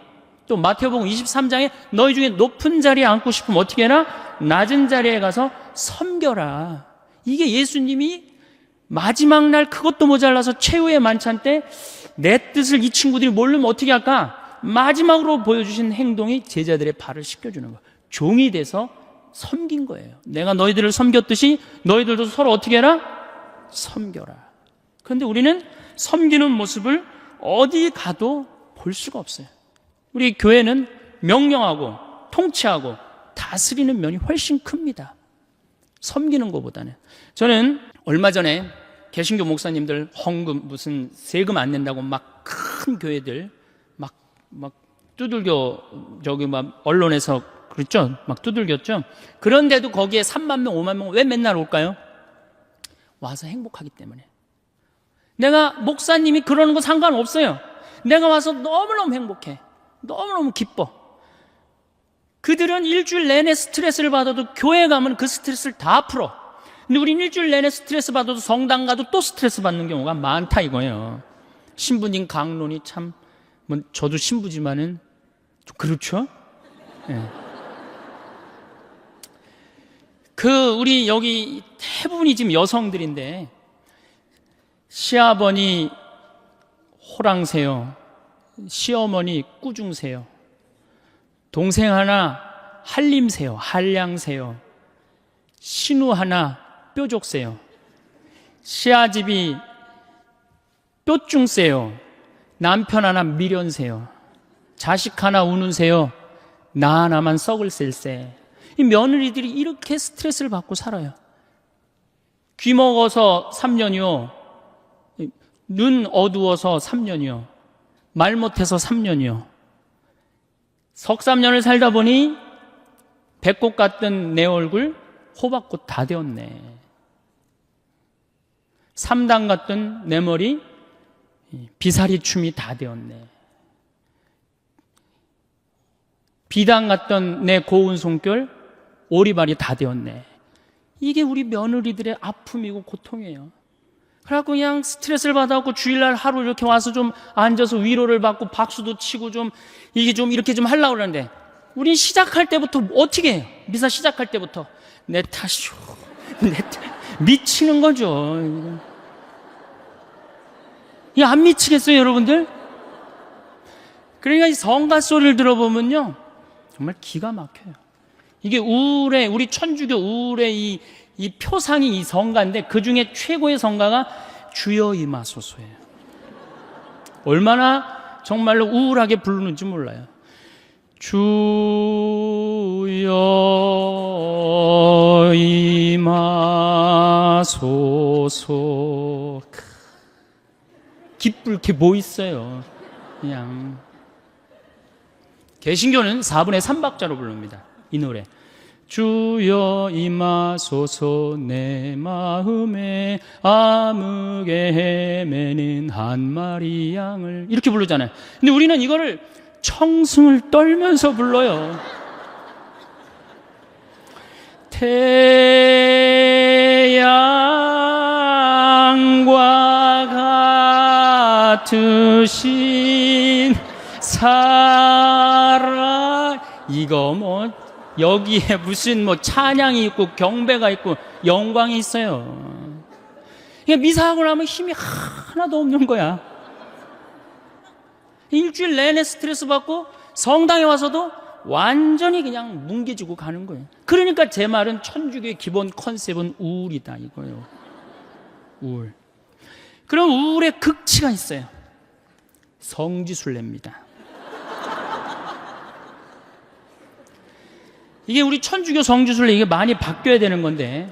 또 마태복음 23장에 너희 중에 높은 자리에 앉고 싶으면 어떻게 해라? 낮은 자리에 가서 섬겨라. 이게 예수님이 마지막 날 그것도 모자라서 최후의 만찬 때 내 뜻을 이 친구들이 모르면 어떻게 할까? 마지막으로 보여주신 행동이 제자들의 발을 씻겨주는 거예요. 종이 돼서 섬긴 거예요. 내가 너희들을 섬겼듯이 너희들도 서로 어떻게 해라? 섬겨라. 그런데 우리는 섬기는 모습을 어디 가도 볼 수가 없어요. 우리 교회는 명령하고 통치하고 다스리는 면이 훨씬 큽니다. 섬기는 것보다는. 저는 얼마 전에 개신교 목사님들 헌금 무슨 세금 안 낸다고 막 큰 교회들 막 두들겨, 저기 막 언론에서 그랬죠? 막 두들겼죠? 그런데도 거기에 3만 명, 5만 명 왜 맨날 올까요? 와서 행복하기 때문에. 내가 목사님이 그러는 거 상관없어요. 내가 와서 너무너무 행복해. 너무너무 기뻐. 그들은 일주일 내내 스트레스를 받아도 교회 가면 그 스트레스를 다 풀어. 근데 우린 일주일 내내 스트레스 받아도 성당 가도 또 스트레스 받는 경우가 많다 이거예요. 신부님 강론이 참, 뭐 저도 신부지만은 좀 그렇죠? 네. 우리 여기 대부분이 지금 여성들인데, 시아버니 호랑새요, 시어머니 꾸중새요, 동생 하나 한림새요, 한량새요, 신우 하나 뾰족새요, 시아집이 뾰중새요, 남편 하나 미련새요, 자식 하나 우는 새요, 나 하나만 썩을 셀새. 이 며느리들이 이렇게 스트레스를 받고 살아요. 귀 먹어서 3년이요, 눈 어두워서 3년이요, 말 못해서 3년이요. 석 3년을 살다 보니 배꼽 같던 내 얼굴 호박꽃 다 되었네. 3단 같던 내 머리 비사리 춤이 다 되었네. 비단 같던 내 고운 손결 오리발이 다 되었네. 이게 우리 며느리들의 아픔이고 고통이에요. 그래갖고 그냥 스트레스를 받아갖고 주일날 하루 이렇게 와서 좀 앉아서 위로를 받고 박수도 치고 좀 이게 좀 이렇게 좀 하려고 그러는데, 우린 시작할 때부터 어떻게 해요? 미사 시작할 때부터 내 탓이요, 내 탓. 미치는 거죠. 이게 안 미치겠어요, 여러분들? 그러니까 이 성가 소리를 들어보면요, 정말 기가 막혀요. 이게 우울의, 우리 천주교 우울의 이 표상이 이 성가인데, 그 중에 최고의 성가가 주여 임하소서예요. 얼마나 정말로 우울하게 부르는지 몰라요. 주여 임하소서. 기쁠 게 뭐 있어요. 그냥. 개신교는 4분의 3박자로 부릅니다, 이 노래. 주여 임하소서 내 마음에 암흑에 헤매는 한 마리 양을, 이렇게 부르잖아요. 근데 우리는 이거를 청승을 떨면서 불러요. 태양과 같으신 사랑. 이거 뭐 여기에 무슨 뭐 찬양이 있고 경배가 있고 영광이 있어요. 미사하고 나면 힘이 하나도 없는 거야. 일주일 내내 스트레스 받고 성당에 와서도 완전히 그냥 뭉개지고 가는 거예요. 그러니까 제 말은 천주교의 기본 컨셉은 우울이다 이거예요. 우울. 그럼 우울의 극치가 있어요. 성지순례입니다. 이게 우리 천주교 성지순례 이게 많이 바뀌어야 되는 건데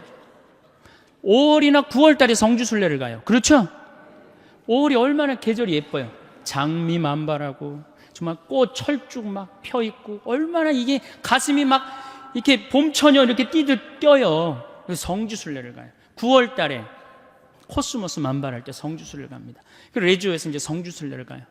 5월이나 9월 달에 성지순례를 가요. 그렇죠? 5월이 얼마나 계절이 예뻐요. 장미 만발하고 정말 꽃 철쭉 막 펴 있고 얼마나 이게 가슴이 막 이렇게 봄처녀 이렇게 뛰어요. 그래서 성지순례를 가요. 9월 달에 코스모스 만발할 때 성지순례를 갑니다. 그리고 레지오에서 이제 성지순례를 가요.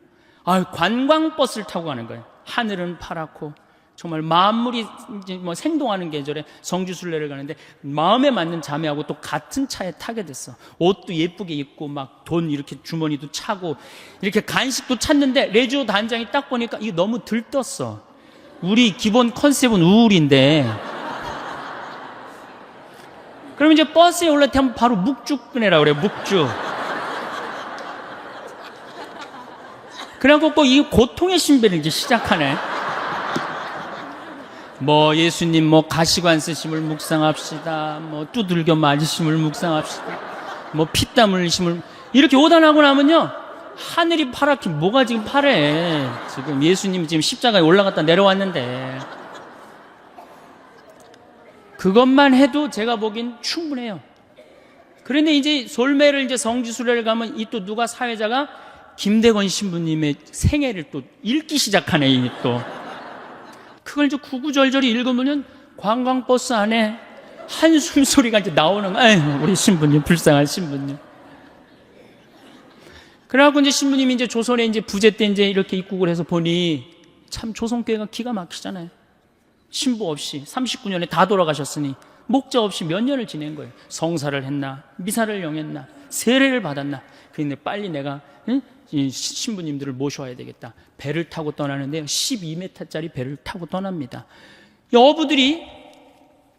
관광버스를 타고 가는 거예요. 하늘은 파랗고 정말 만물이 이제 뭐 생동하는 계절에 성지순례를 가는데 마음에 맞는 자매하고 또 같은 차에 타게 됐어. 옷도 예쁘게 입고 막 돈 이렇게 주머니도 차고 이렇게 간식도 찾는데 레지오 단장이 딱 보니까 이거 너무 들떴어. 우리 기본 컨셉은 우울인데. 그럼 이제 버스에 올라타면 바로 묵죽 꺼내라 그래. 묵죽. 그래갖고 꼭 이 고통의 신비를 이제 시작하네. 뭐 예수님 뭐 가시관 쓰심을 묵상합시다. 뭐 두들겨 맞으심을 묵상합시다. 뭐 피땀 흘리심을 이렇게 오단하고 나면요 하늘이 파랗게 뭐가 지금 파래. 지금 예수님이 지금 십자가에 올라갔다 내려왔는데 그것만 해도 제가 보기엔 충분해요. 그런데 이제 솔매를 이제 성지순례를 가면 이 또 누가 사회자가 김대건 신부님의 생애를 또 읽기 시작하네. 이 또 그걸 이제 구구절절히 읽으면 관광버스 안에 한숨 소리가 이제 나오는 거야. 아유, 우리 신부님, 불쌍한 신부님. 그래갖고 이제 신부님이 이제 조선에 이제 부제 때 이제 이렇게 입국을 해서 보니 참 조선교회가 기가 막히잖아요. 신부 없이 39년에 다 돌아가셨으니 목자 없이 몇 년을 지낸 거예요. 성사를 했나, 미사를 영했나, 세례를 받았나. 그런데 빨리 내가 이 신부님들을 모셔와야 되겠다. 배를 타고 떠나는데 12m짜리 배를 타고 떠납니다. 이 어부들이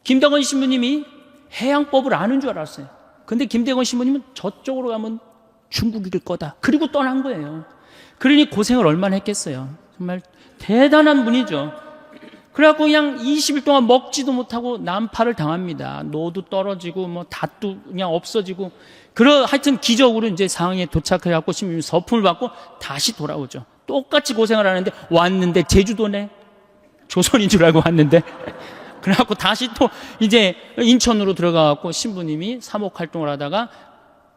김대건 신부님이 해양법을 아는 줄 알았어요. 근데 김대건 신부님은 저쪽으로 가면 중국일 거다. 그리고 떠난 거예요. 그러니 고생을 얼마나 했겠어요. 정말 대단한 분이죠. 그래갖고 그냥 20일 동안 먹지도 못하고 난파를 당합니다. 노도 떨어지고 뭐 닷도 그냥 없어지고 하여튼 기적으로 이제 상황에 도착해갖고 신부님 서품을 받고 다시 돌아오죠. 똑같이 고생을 하는데 왔는데 제주도네. 조선인 줄 알고 왔는데 그래갖고 다시 또 이제 인천으로 들어가갖고 신부님이 사목 활동을 하다가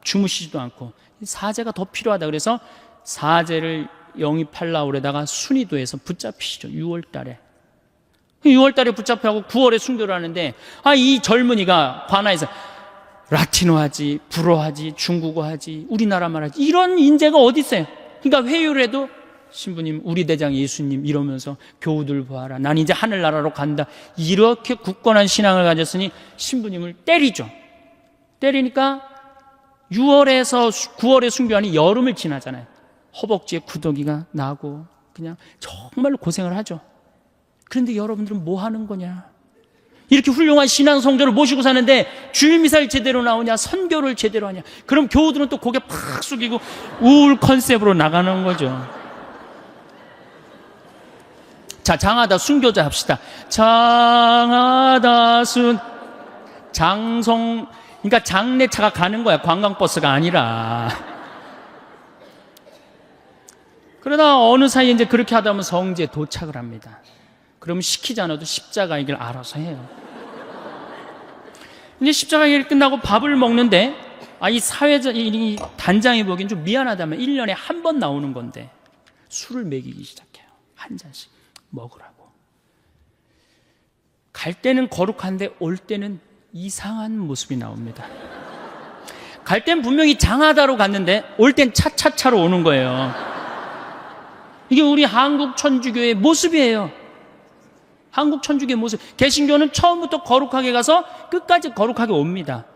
주무시지도 않고 사제가 더 필요하다 그래서 사제를 영입하려고 그러다가 순위도에서 붙잡히시죠. 6월 달에 6월 달에 붙잡혀하고 9월에 순교를 하는데 이 젊은이가 관아에서 라틴어하지, 불어하지, 중국어하지, 우리나라 말하지 이런 인재가 어디 있어요? 그러니까 회유를 해도 신부님, 우리 대장 예수님 이러면서 교우들 보아라. 난 이제 하늘나라로 간다. 이렇게 굳건한 신앙을 가졌으니 신부님을 때리죠. 때리니까 6월에서 9월에 순교하니 여름을 지나잖아요. 허벅지에 구더기가 나고 그냥 정말로 고생을 하죠. 그런데 여러분들은 뭐 하는 거냐? 이렇게 훌륭한 신앙 성도를 모시고 사는데 주일미사를 제대로 나오냐, 선교를 제대로 하냐? 그럼 교우들은 또 고개 팍 숙이고 우울 컨셉으로 나가는 거죠. 자, 장하다 순교자 합시다. 장하다 장송, 그러니까 장례차가 가는 거야. 관광버스가 아니라. 그러다 어느 사이에 이제 그렇게 하다 보면 성지에 도착을 합니다. 그러면 시키지 않아도 십자가의 길 알아서 해요. 이제 십자가의 길 끝나고 밥을 먹는데 이 사회자, 이 단장이 보기엔 좀 미안하다면 1년에 한 번 나오는 건데 술을 먹이기 시작해요. 한 잔씩 먹으라고. 갈 때는 거룩한데 올 때는 이상한 모습이 나옵니다. 갈 땐 분명히 장하다로 갔는데 올 땐 차차차로 오는 거예요. 이게 우리 한국 천주교의 모습이에요. 한국 천주교의 모습. 개신교는 처음부터 거룩하게 가서 끝까지 거룩하게 옵니다.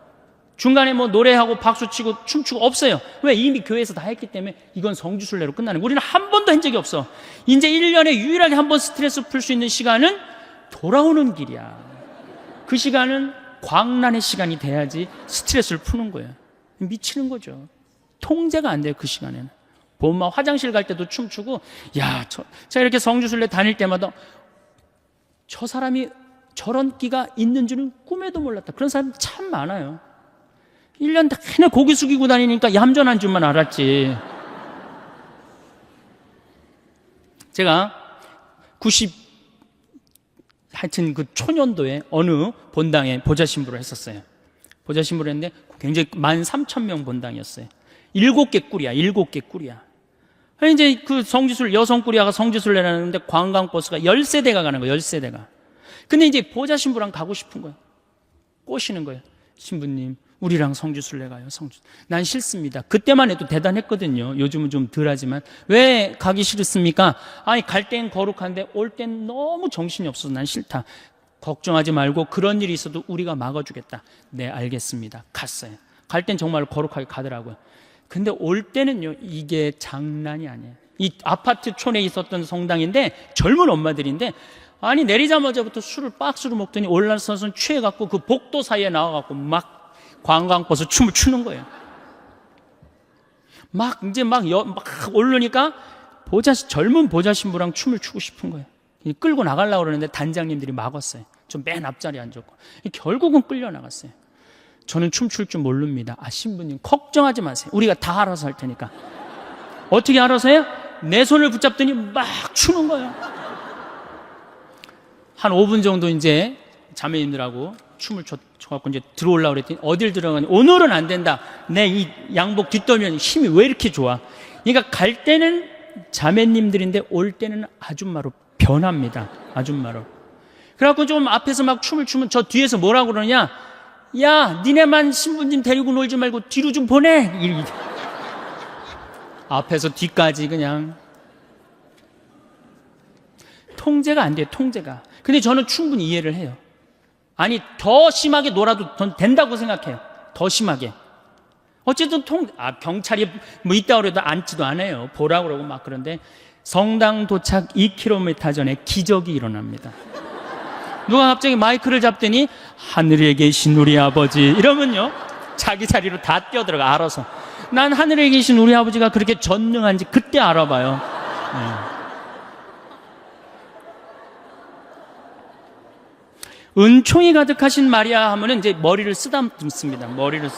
중간에 뭐 노래하고 박수치고 춤추고 없어요. 왜? 이미 교회에서 다 했기 때문에 이건 성지순례로 끝나는 거예요. 우리는 한 번도 한 적이 없어. 이제 1년에 유일하게 한 번 스트레스 풀 수 있는 시간은 돌아오는 길이야. 그 시간은 광란의 시간이 돼야지 스트레스를 푸는 거예요. 미치는 거죠. 통제가 안 돼요. 그 시간에는. 보면 화장실 갈 때도 춤추고, 야, 제가 이렇게 성지순례 다닐 때마다 저 사람이 저런 끼가 있는 줄은 꿈에도 몰랐다. 그런 사람이 참 많아요. 1년 내내 고개 숙이고 다니니까 얌전한 줄만 알았지. 제가 하여튼 그 초년도에 어느 본당에 보좌신부를 했었어요. 보좌신부를 했는데 굉장히 13,000명 본당이었어요. 7개 꿀이야. 이제 그 여성 꿀이야가 성지순례를 하는데 관광버스가 10세대가 가는 거예요. 10세대가. 근데 이제 보좌신부랑 가고 싶은 거예요. 꼬시는 거예요. 신부님, 우리랑 성지순례 가요. 난 싫습니다. 그때만 해도 대단했거든요. 요즘은 좀 덜하지만. 왜 가기 싫습니까? 아니, 갈 땐 거룩한데 올 땐 너무 정신이 없어서 난 싫다. 걱정하지 말고 그런 일이 있어도 우리가 막아주겠다. 네, 알겠습니다. 갔어요. 갈 땐 정말 거룩하게 가더라고요. 근데 올 때는요, 이게 장난이 아니에요. 이 아파트 촌에 있었던 성당인데 젊은 엄마들인데, 아니 내리자마자부터 술을 박스로 먹더니 올라서서 취해갖고 그 복도 사이에 나와갖고 막 관광버스 춤을 추는 거예요. 막 오르니까 젊은 보좌신부랑 춤을 추고 싶은 거예요. 끌고 나가려고 그러는데 단장님들이 막았어요. 좀 맨 앞자리에 앉았고. 결국은 끌려 나갔어요. 저는 춤출 줄 모릅니다. 신부님 걱정하지 마세요. 우리가 다 알아서 할 테니까. 어떻게 알아서 해요? 내 손을 붙잡더니 막 추는 거예요. 한 5분 정도 이제 자매님들하고 춤을 춰갖고 이제 들어오려고 그랬더니 어딜 들어가니 오늘은 안 된다. 내 이 양복 뒷덜미는 힘이 왜 이렇게 좋아? 그러니까 갈 때는 자매님들인데 올 때는 아줌마로 변합니다. 아줌마로. 그래갖고 좀 앞에서 막 춤을 추면 저 뒤에서 뭐라고 그러냐? 야, 니네만 신부님 데리고 놀지 말고 뒤로 좀 보내. 앞에서 뒤까지 그냥 통제가 안 돼요. 통제가. 근데 저는 충분히 이해를 해요. 아니, 더 심하게 놀아도 전 된다고 생각해요. 더 심하게. 어쨌든 경찰이 뭐 있다 그래도 앉지도 않아요. 보라고 그러고 막. 그런데 성당 도착 2km 전에 기적이 일어납니다. 누가 갑자기 마이크를 잡더니 하늘에 계신 우리 아버지 이러면요, 자기 자리로 다 뛰어들어가. 알아서. 난 하늘에 계신 우리 아버지가 그렇게 전능한지 그때 알아봐요. 네. 은총이 가득하신 마리아 하면은 이제 머리를 쓰다듬습니다. 머리를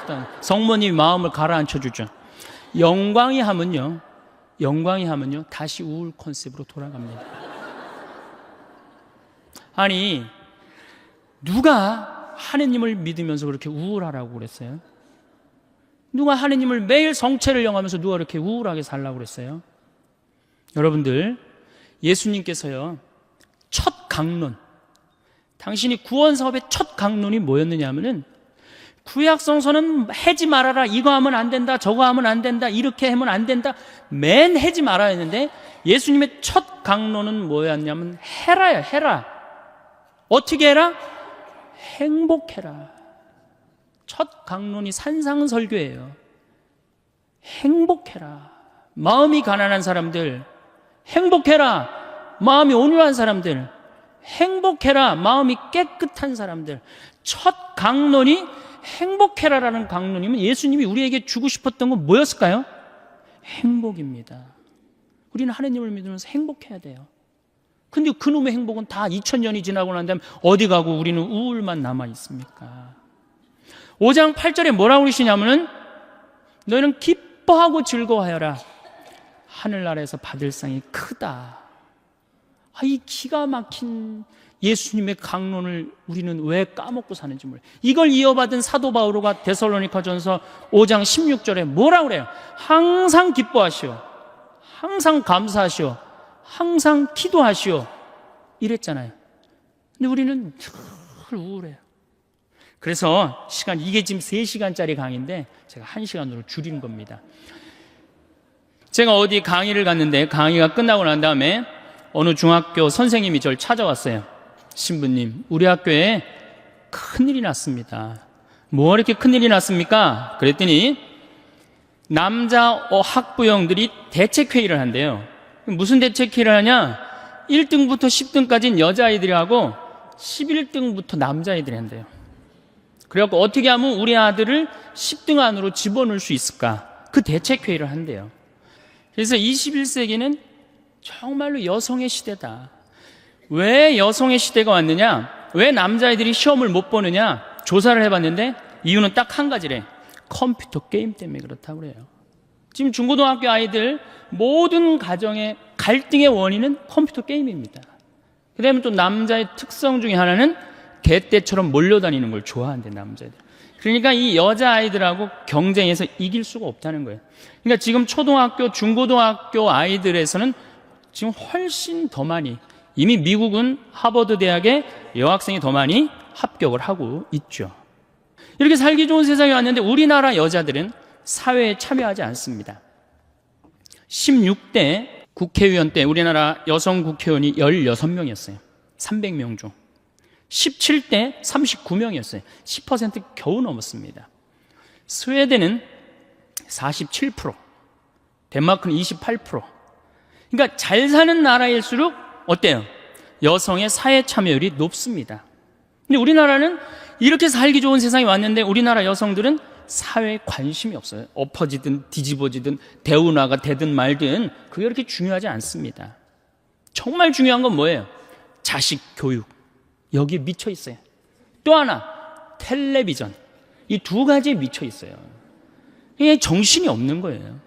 성모님이 마음을 가라앉혀 주죠. 영광이 하면요 다시 우울 컨셉으로 돌아갑니다. 아니, 누가 하느님을 믿으면서 그렇게 우울하라고 그랬어요? 누가 하느님을 매일 성체를 영하면서 누가 그렇게 우울하게 살라고 그랬어요? 여러분들, 예수님께서요, 첫 강론, 당신이 구원 사업의 첫 강론이 뭐였느냐 하면은, 구약성서는 해지 말아라, 이거 하면 안 된다, 저거 하면 안 된다, 이렇게 하면 안 된다, 맨 해지 말아야 했는데, 예수님의 첫 강론은 뭐였냐면 해라요. 해라. 어떻게 해라? 행복해라. 첫 강론이 산상설교예요. 행복해라. 마음이 가난한 사람들 행복해라. 마음이 온유한 사람들 행복해라. 마음이 깨끗한 사람들. 첫 강론이 행복해라라는 강론이면 예수님이 우리에게 주고 싶었던 건 뭐였을까요? 행복입니다. 우리는 하나님을 믿으면서 행복해야 돼요. 근데 그놈의 행복은 다 2000년이 지나고 난 다음에 어디 가고 우리는 우울만 남아 있습니까? 5장 8절에 뭐라고 그러시냐면은, 너희는 기뻐하고 즐거워하여라. 하늘나라에서 받을 상이 크다. 이 기가 막힌 예수님의 강론을 우리는 왜 까먹고 사는지 몰라요. 이걸 이어받은 사도 바오로가 데살로니가전서 5장 16절에 뭐라고 그래요? 항상 기뻐하시오. 항상 감사하시오. 항상 기도하시오. 이랬잖아요. 근데 우리는 늘 우울해요. 그래서 이게 지금 3시간짜리 강의인데 제가 1시간으로 줄인 겁니다. 제가 어디 강의를 갔는데 강의가 끝나고 난 다음에 어느 중학교 선생님이 저를 찾아왔어요. 신부님, 우리 학교에 큰일이 났습니다. 뭐 이렇게 큰일이 났습니까? 그랬더니 남자 학부형들이 대책회의를 한대요. 무슨 대책회의를 하냐? 1등부터 10등까지는 여자아이들이 하고 11등부터 남자아이들이 한대요. 그래갖고 어떻게 하면 우리 아들을 10등 안으로 집어넣을 수 있을까? 그 대책회의를 한대요. 그래서 21세기는 정말로 여성의 시대다. 왜 여성의 시대가 왔느냐? 왜 남자아이들이 시험을 못 보느냐? 조사를 해봤는데 이유는 딱 한 가지래. 컴퓨터 게임 때문에 그렇다고 그래요. 지금 중고등학교 아이들 모든 가정의 갈등의 원인은 컴퓨터 게임입니다. 그 다음에 또 남자의 특성 중에 하나는 개떼처럼 몰려다니는 걸 좋아한대, 남자애들. 그러니까 이 여자아이들하고 경쟁해서 이길 수가 없다는 거예요. 그러니까 지금 초등학교, 중고등학교 아이들에서는 지금 훨씬 더 많이, 이미 미국은 하버드 대학에 여학생이 더 많이 합격을 하고 있죠. 이렇게 살기 좋은 세상에 왔는데 우리나라 여자들은 사회에 참여하지 않습니다. 16대 국회의원 때 우리나라 여성 국회의원이 16명이었어요. 300명 중. 17대 39명이었어요. 10% 겨우 넘었습니다. 스웨덴은 47%, 덴마크는 28%. 그러니까 잘 사는 나라일수록 어때요? 여성의 사회 참여율이 높습니다. 근데 우리나라는 이렇게 살기 좋은 세상에 왔는데 우리나라 여성들은 사회에 관심이 없어요. 엎어지든 뒤집어지든 대운하가 되든 말든 그게 그렇게 중요하지 않습니다. 정말 중요한 건 뭐예요? 자식 교육. 여기에 미쳐 있어요. 또 하나, 텔레비전. 이 두 가지에 미쳐 있어요. 이게 정신이 없는 거예요.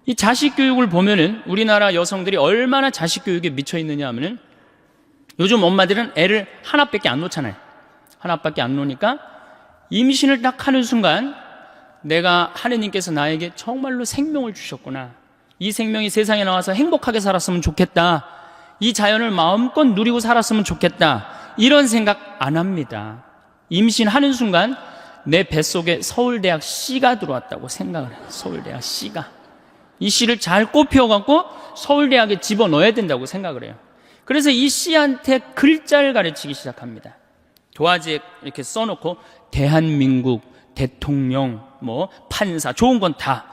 이 자식 교육을 보면은 우리나라 여성들이 얼마나 자식 교육에 미쳐 있느냐 하면은 요즘 엄마들은 애를 하나밖에 안 놓잖아요. 하나밖에 안 놓으니까 임신을 딱 하는 순간 내가 하느님께서 나에게 정말로 생명을 주셨구나. 이 생명이 세상에 나와서 행복하게 살았으면 좋겠다. 이 자연을 마음껏 누리고 살았으면 좋겠다. 이런 생각 안 합니다. 임신하는 순간 내 뱃속에 서울대학 C가 들어왔다고 생각을 해요. 서울대학 C가. 이 C를 잘 꼽혀갖고 서울대학에 집어넣어야 된다고 생각을 해요. 그래서 이 C한테 글자를 가르치기 시작합니다. 도화지에 이렇게 써놓고 대한민국, 대통령, 판사, 좋은 건 다.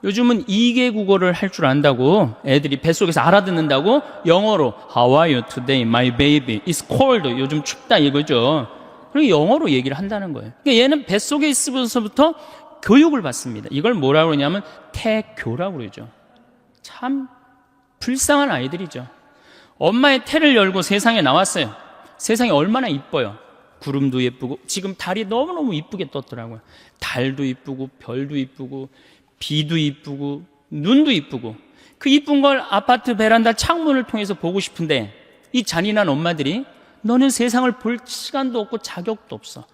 요즘은 2개 국어를 할 줄 안다고 애들이 뱃속에서 알아듣는다고 영어로 How are you today, my baby? It's cold. 요즘 춥다 이거죠. 그리고 영어로 얘기를 한다는 거예요. 그러니까 얘는 뱃속에 있으면서부터 교육을 받습니다. 이걸 뭐라고 그러냐면 태교라고 그러죠. 참 불쌍한 아이들이죠. 엄마의 태를 열고 세상에 나왔어요. 세상이 얼마나 이뻐요. 구름도 예쁘고 지금 달이 너무너무 이쁘게 떴더라고요. 달도 이쁘고 별도 이쁘고 비도 이쁘고 눈도 이쁘고 그 이쁜 걸 아파트 베란다 창문을 통해서 보고 싶은데 이 잔인한 엄마들이 너는 세상을 볼 시간도 없고 자격도 없어.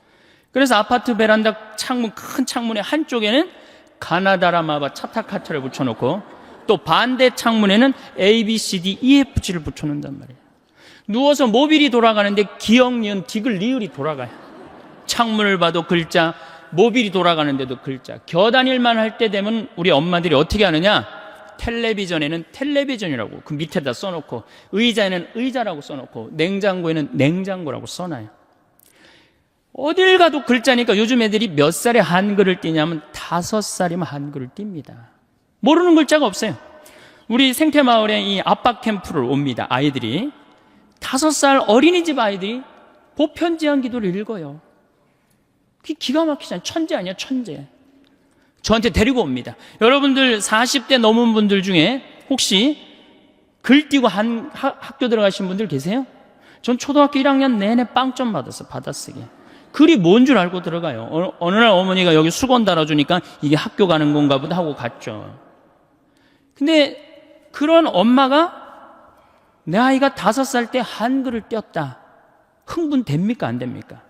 그래서 아파트 베란다 창문, 큰 창문의 한쪽에는 가나다라마바 차타카타를 붙여놓고 또 반대 창문에는 A, B, C, D, E, F, G를 붙여놓는단 말이에요. 누워서 모빌이 돌아가는데 기역, 니은, 디귿, 리을이 돌아가요. 창문을 봐도 글자, 모빌이 돌아가는데도 글자. 겨다닐만 할 때 되면 우리 엄마들이 어떻게 하느냐? 텔레비전에는 텔레비전이라고 그 밑에다 써놓고, 의자에는 의자라고 써놓고, 냉장고에는 냉장고라고 써놔요. 어딜 가도 글자니까 요즘 애들이 몇 살에 한글을 띄냐면 5살이면 한글을 띱니다. 모르는 글자가 없어요. 우리 생태마을에 이 아빠 캠프를 옵니다. 아이들이 5살 어린이집 아이들이 보편제한 기도를 읽어요. 그게 기가 막히잖아요. 천재 아니야, 천재. 저한테 데리고 옵니다. 여러분들 40대 넘은 분들 중에 혹시 글 띄고 학교 들어가신 분들 계세요? 전 초등학교 1학년 내내 빵점 받았어요. 받아쓰기. 글이 뭔 줄 알고 들어가요. 어느 날 어머니가 여기 수건 달아주니까 이게 학교 가는 건가 보다 하고 갔죠. 근데 그런 엄마가 내 아이가 5살 때 한글을 띄었다. 흥분됩니까? 안 됩니까?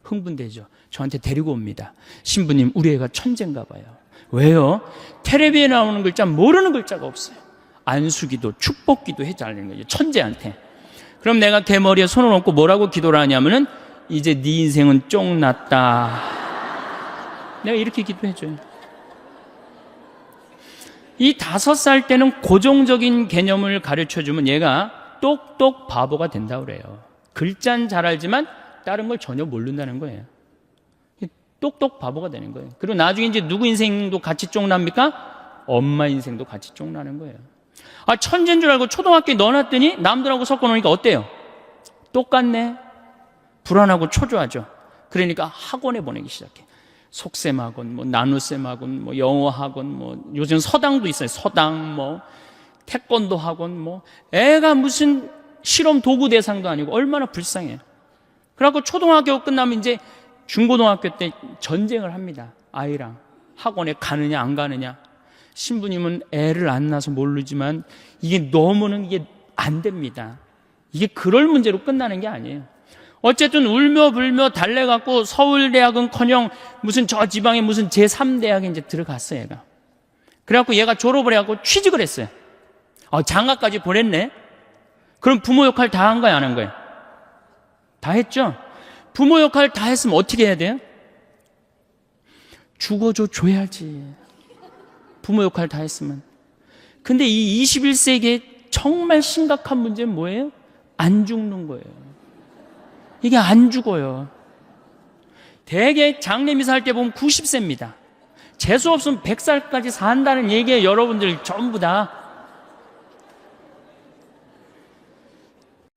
흥분되죠. 저한테 데리고 옵니다. 신부님, 우리 애가 천재인가 봐요. 왜요? 텔레비에 나오는 글자 모르는 글자가 없어요. 안수기도 축복기도 해달라는 거죠. 천재한테. 그럼 내가 걔 머리에 손을 얹고 뭐라고 기도를 하냐면은 이제 네 인생은 쫑났다. 내가 이렇게 기도해줘요. 이 5살 때는 고정적인 개념을 가르쳐주면 얘가 똑똑 바보가 된다고 그래요. 글자는 잘 알지만 다른 걸 전혀 모른다는 거예요. 똑똑 바보가 되는 거예요. 그리고 나중에 이제 누구 인생도 같이 쪽납니까? 엄마 인생도 같이 쪽나는 거예요. 천재인 줄 알고 초등학교에 넣어놨더니 남들하고 섞어놓으니까 어때요? 똑같네. 불안하고 초조하죠. 그러니까 학원에 보내기 시작해. 속셈 학원, 나눗셈 학원, 영어 학원, 요즘 서당도 있어요. 서당, 태권도 학원, 애가 무슨 실험 도구 대상도 아니고 얼마나 불쌍해요. 그래갖고 초등학교 끝나면 이제 중고등학교 때 전쟁을 합니다. 아이랑 학원에 가느냐 안 가느냐. 신부님은 애를 안 낳아서 모르지만 이게 안 됩니다. 이게 그럴 문제로 끝나는 게 아니에요. 어쨌든 울며 불며 달래갖고 서울대학은커녕 무슨 저 지방에 무슨 제3대학에 이제 들어갔어요, 얘가. 그래갖고 얘가 졸업을 해갖고 취직을 했어요. 장가까지 보냈네? 그럼 부모 역할 다 한 거야, 안 한 거야? 다 했죠? 부모 역할 다 했으면 어떻게 해야 돼요? 줘야지. 부모 역할 다 했으면. 근데 이 21세기에 정말 심각한 문제는 뭐예요? 안 죽는 거예요. 이게 안 죽어요. 대개 장례미사 할 때 보면 90세입니다. 재수 없으면 100살까지 산다는 얘기예요. 여러분들 전부 다.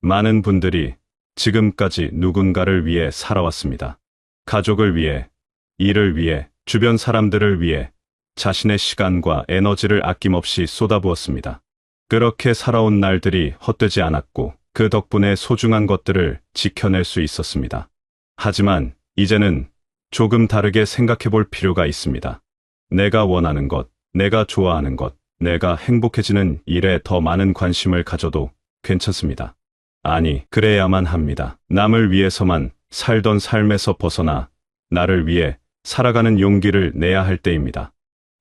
많은 분들이 지금까지 누군가를 위해 살아왔습니다. 가족을 위해, 일을 위해, 주변 사람들을 위해 자신의 시간과 에너지를 아낌없이 쏟아부었습니다. 그렇게 살아온 날들이 헛되지 않았고 그 덕분에 소중한 것들을 지켜낼 수 있었습니다. 하지만 이제는 조금 다르게 생각해 볼 필요가 있습니다. 내가 원하는 것, 내가 좋아하는 것, 내가 행복해지는 일에 더 많은 관심을 가져도 괜찮습니다. 아니, 그래야만 합니다. 남을 위해서만 살던 삶에서 벗어나 나를 위해 살아가는 용기를 내야 할 때입니다.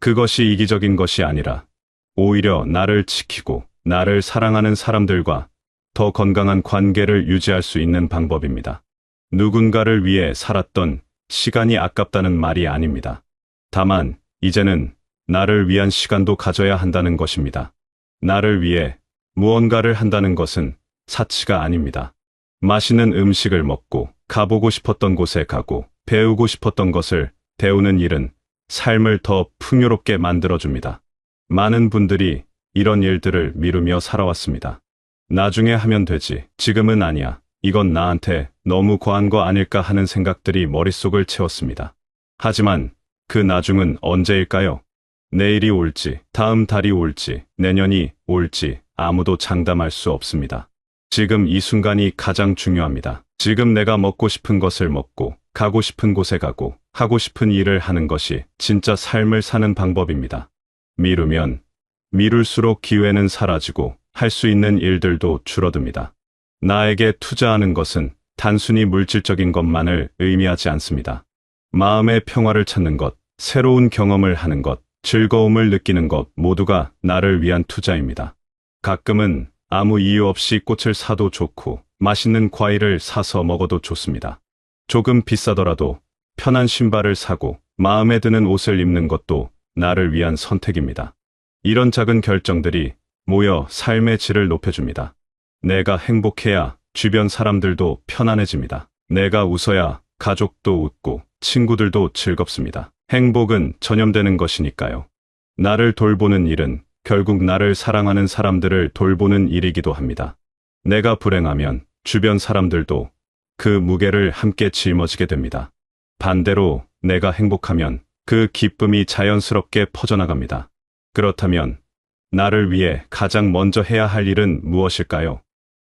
그것이 이기적인 것이 아니라 오히려 나를 지키고 나를 사랑하는 사람들과 더 건강한 관계를 유지할 수 있는 방법입니다. 누군가를 위해 살았던 시간이 아깝다는 말이 아닙니다. 다만 이제는 나를 위한 시간도 가져야 한다는 것입니다. 나를 위해 무언가를 한다는 것은 사치가 아닙니다. 맛있는 음식을 먹고 가보고 싶었던 곳에 가고 배우고 싶었던 것을 배우는 일은 삶을 더 풍요롭게 만들어줍니다. 많은 분들이 이런 일들을 미루며 살아왔습니다. 나중에 하면 되지, 지금은 아니야, 이건 나한테 너무 과한 거 아닐까 하는 생각들이 머릿속을 채웠습니다. 하지만 그 나중은 언제일까요? 내일이 올지, 다음 달이 올지, 내년이 올지 아무도 장담할 수 없습니다. 지금 이 순간이 가장 중요합니다. 지금 내가 먹고 싶은 것을 먹고, 가고 싶은 곳에 가고, 하고 싶은 일을 하는 것이 진짜 삶을 사는 방법입니다. 미루면 미룰수록 기회는 사라지고 할 수 있는 일들도 줄어듭니다. 나에게 투자하는 것은 단순히 물질적인 것만을 의미하지 않습니다. 마음의 평화를 찾는 것, 새로운 경험을 하는 것, 즐거움을 느끼는 것 모두가 나를 위한 투자입니다. 가끔은 아무 이유 없이 꽃을 사도 좋고 맛있는 과일을 사서 먹어도 좋습니다. 조금 비싸더라도 편한 신발을 사고 마음에 드는 옷을 입는 것도 나를 위한 선택입니다. 이런 작은 결정들이 모여 삶의 질을 높여줍니다. 내가 행복해야 주변 사람들도 편안해집니다. 내가 웃어야 가족도 웃고 친구들도 즐겁습니다. 행복은 전염되는 것이니까요. 나를 돌보는 일은 결국 나를 사랑하는 사람들을 돌보는 일이기도 합니다. 내가 불행하면 주변 사람들도 그 무게를 함께 짊어지게 됩니다. 반대로 내가 행복하면 그 기쁨이 자연스럽게 퍼져나갑니다. 그렇다면 나를 위해 가장 먼저 해야 할 일은 무엇일까요?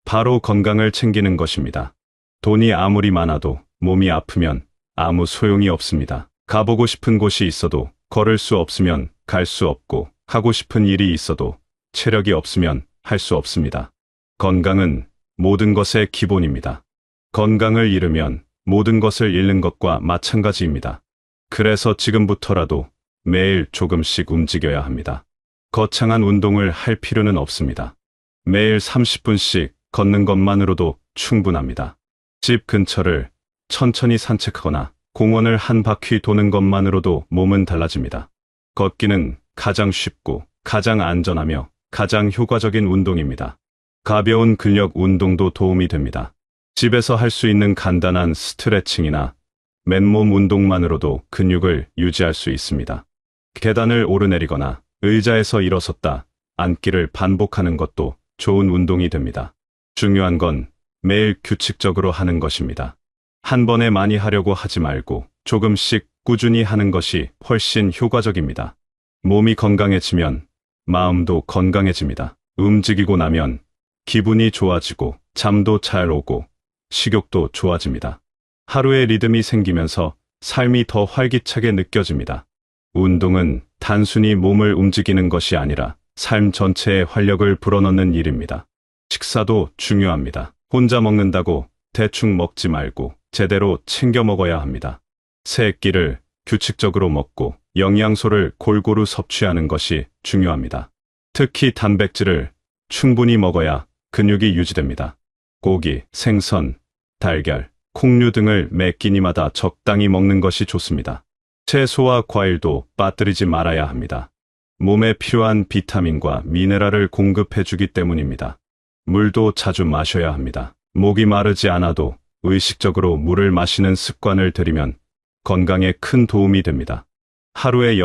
바로 건강을 챙기는 것입니다. 돈이 아무리 많아도 몸이 아프면 아무 소용이 없습니다. 가보고 싶은 곳이 있어도 걸을 수 없으면 갈 수 없고, 하고 싶은 일이 있어도 체력이 없으면 할 수 없습니다. 건강은 모든 것의 기본입니다. 건강을 잃으면 모든 것을 잃는 것과 마찬가지입니다. 그래서 지금부터라도 매일 조금씩 움직여야 합니다. 거창한 운동을 할 필요는 없습니다. 매일 30분씩 걷는 것만으로도 충분합니다. 집 근처를 천천히 산책하거나 공원을 한 바퀴 도는 것만으로도 몸은 달라집니다. 걷기는 가장 쉽고 가장 안전하며 가장 효과적인 운동입니다. 가벼운 근력 운동도 도움이 됩니다. 집에서 할 수 있는 간단한 스트레칭이나 맨몸 운동만으로도 근육을 유지할 수 있습니다. 계단을 오르내리거나 의자에서 일어섰다 앉기를 반복하는 것도 좋은 운동이 됩니다. 중요한 건 매일 규칙적으로 하는 것입니다. 한 번에 많이 하려고 하지 말고 조금씩 꾸준히 하는 것이 훨씬 효과적입니다. 몸이 건강해지면 마음도 건강해집니다. 움직이고 나면 기분이 좋아지고 잠도 잘 오고 식욕도 좋아집니다. 하루의 리듬이 생기면서 삶이 더 활기차게 느껴집니다. 운동은 단순히 몸을 움직이는 것이 아니라 삶 전체에 활력을 불어넣는 일입니다. 식사도 중요합니다. 혼자 먹는다고 대충 먹지 말고 제대로 챙겨 먹어야 합니다. 세 끼를 규칙적으로 먹고 영양소를 골고루 섭취하는 것이 중요합니다. 특히 단백질을 충분히 먹어야 근육이 유지됩니다. 고기, 생선, 달걀, 콩류 등을 매 끼니마다 적당히 먹는 것이 좋습니다. 채소와 과일도 빠뜨리지 말아야 합니다. 몸에 필요한 비타민과 미네랄을 공급해주기 때문입니다. 물도 자주 마셔야 합니다. 목이 마르지 않아도 의식적으로 물을 마시는 습관을 들이면 건강에 큰 도움이 됩니다. 하루에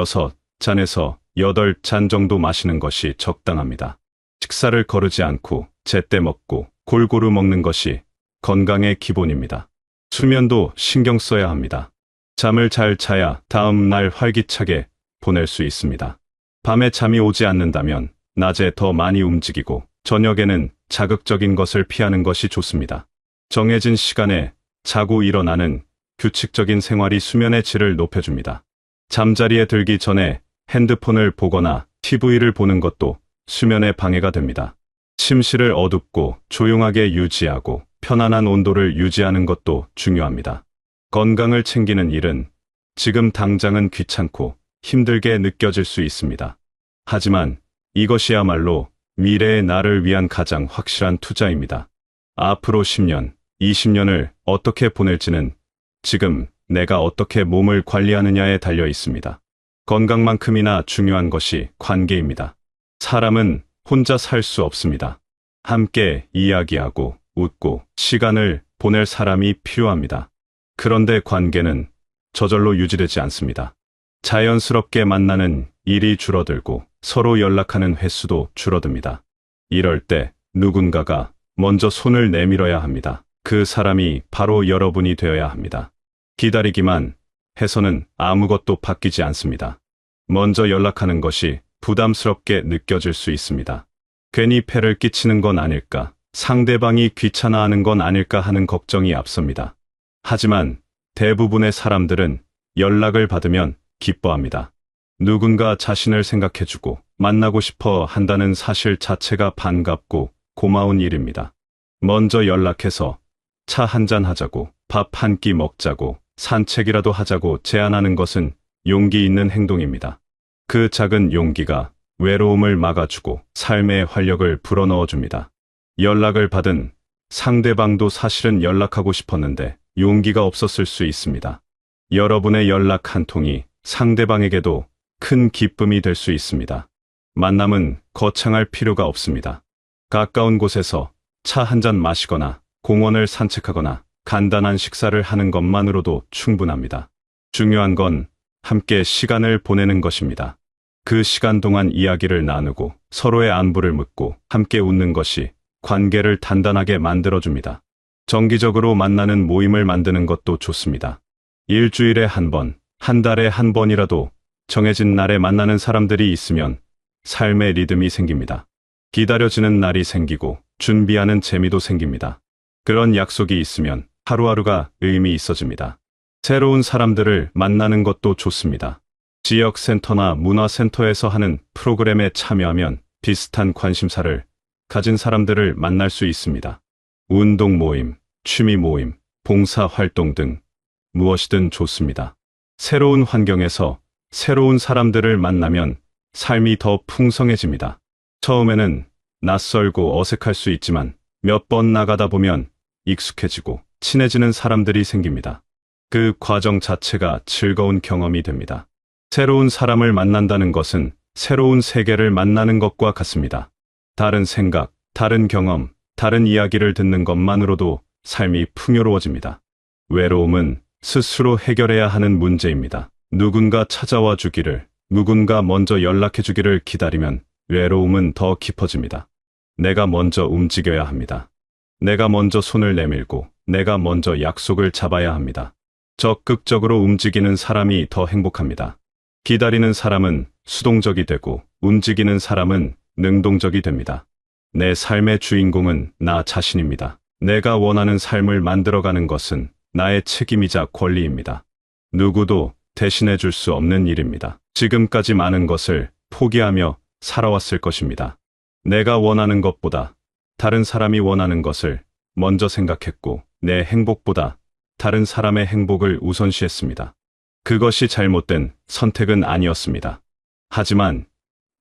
6잔에서 8잔 정도 마시는 것이 적당합니다. 식사를 거르지 않고 제때 먹고 골고루 먹는 것이 건강의 기본입니다. 수면도 신경 써야 합니다. 잠을 잘 자야 다음 날 활기차게 보낼 수 있습니다. 밤에 잠이 오지 않는다면 낮에 더 많이 움직이고 저녁에는 자극적인 것을 피하는 것이 좋습니다. 정해진 시간에 자고 일어나는 규칙적인 생활이 수면의 질을 높여줍니다. 잠자리에 들기 전에 핸드폰을 보거나 TV를 보는 것도 수면에 방해가 됩니다. 침실을 어둡고 조용하게 유지하고 편안한 온도를 유지하는 것도 중요합니다. 건강을 챙기는 일은 지금 당장은 귀찮고 힘들게 느껴질 수 있습니다. 하지만 이것이야말로 미래의 나를 위한 가장 확실한 투자입니다. 앞으로 10년, 20년을 어떻게 보낼지는 지금 내가 어떻게 몸을 관리하느냐에 달려 있습니다. 건강만큼이나 중요한 것이 관계입니다. 사람은 혼자 살 수 없습니다. 함께 이야기하고 웃고 시간을 보낼 사람이 필요합니다. 그런데 관계는 저절로 유지되지 않습니다. 자연스럽게 만나는 일이 줄어들고 서로 연락하는 횟수도 줄어듭니다. 이럴 때 누군가가 먼저 손을 내밀어야 합니다. 그 사람이 바로 여러분이 되어야 합니다. 기다리기만 해서는 아무것도 바뀌지 않습니다. 먼저 연락하는 것이 부담스럽게 느껴질 수 있습니다. 괜히 폐를 끼치는 건 아닐까, 상대방이 귀찮아하는 건 아닐까 하는 걱정이 앞섭니다. 하지만 대부분의 사람들은 연락을 받으면 기뻐합니다. 누군가 자신을 생각해주고 만나고 싶어 한다는 사실 자체가 반갑고 고마운 일입니다. 먼저 연락해서 차 한잔 하자고, 밥 한 끼 먹자고, 산책이라도 하자고 제안하는 것은 용기 있는 행동입니다. 그 작은 용기가 외로움을 막아주고 삶의 활력을 불어넣어줍니다. 연락을 받은 상대방도 사실은 연락하고 싶었는데 용기가 없었을 수 있습니다. 여러분의 연락 한 통이 상대방에게도 큰 기쁨이 될 수 있습니다. 만남은 거창할 필요가 없습니다. 가까운 곳에서 차 한잔 마시거나 공원을 산책하거나 간단한 식사를 하는 것만으로도 충분합니다. 중요한 건 함께 시간을 보내는 것입니다. 그 시간 동안 이야기를 나누고 서로의 안부를 묻고 함께 웃는 것이 관계를 단단하게 만들어줍니다. 정기적으로 만나는 모임을 만드는 것도 좋습니다. 일주일에 한 번, 한 달에 한 번이라도 정해진 날에 만나는 사람들이 있으면 삶의 리듬이 생깁니다. 기다려지는 날이 생기고 준비하는 재미도 생깁니다. 그런 약속이 있으면 하루하루가 의미 있어집니다. 새로운 사람들을 만나는 것도 좋습니다. 지역센터나 문화센터에서 하는 프로그램에 참여하면 비슷한 관심사를 가진 사람들을 만날 수 있습니다. 운동 모임, 취미 모임, 봉사 활동 등 무엇이든 좋습니다. 새로운 환경에서 새로운 사람들을 만나면 삶이 더 풍성해집니다. 처음에는 낯설고 어색할 수 있지만 몇 번 나가다 보면 익숙해지고 친해지는 사람들이 생깁니다. 그 과정 자체가 즐거운 경험이 됩니다. 새로운 사람을 만난다는 것은 새로운 세계를 만나는 것과 같습니다. 다른 생각, 다른 경험, 다른 이야기를 듣는 것만으로도 삶이 풍요로워집니다. 외로움은 스스로 해결해야 하는 문제입니다. 누군가 찾아와 주기를, 누군가 먼저 연락해 주기를 기다리면 외로움은 더 깊어집니다. 내가 먼저 움직여야 합니다. 내가 먼저 손을 내밀고 내가 먼저 약속을 잡아야 합니다. 적극적으로 움직이는 사람이 더 행복합니다. 기다리는 사람은 수동적이 되고 움직이는 사람은 능동적이 됩니다. 내 삶의 주인공은 나 자신입니다. 내가 원하는 삶을 만들어가는 것은 나의 책임이자 권리입니다. 누구도 대신해 줄 수 없는 일입니다. 지금까지 많은 것을 포기하며 살아왔을 것입니다. 내가 원하는 것보다 다른 사람이 원하는 것을 먼저 생각했고 내 행복보다 다른 사람의 행복을 우선시했습니다. 그것이 잘못된 선택은 아니었습니다. 하지만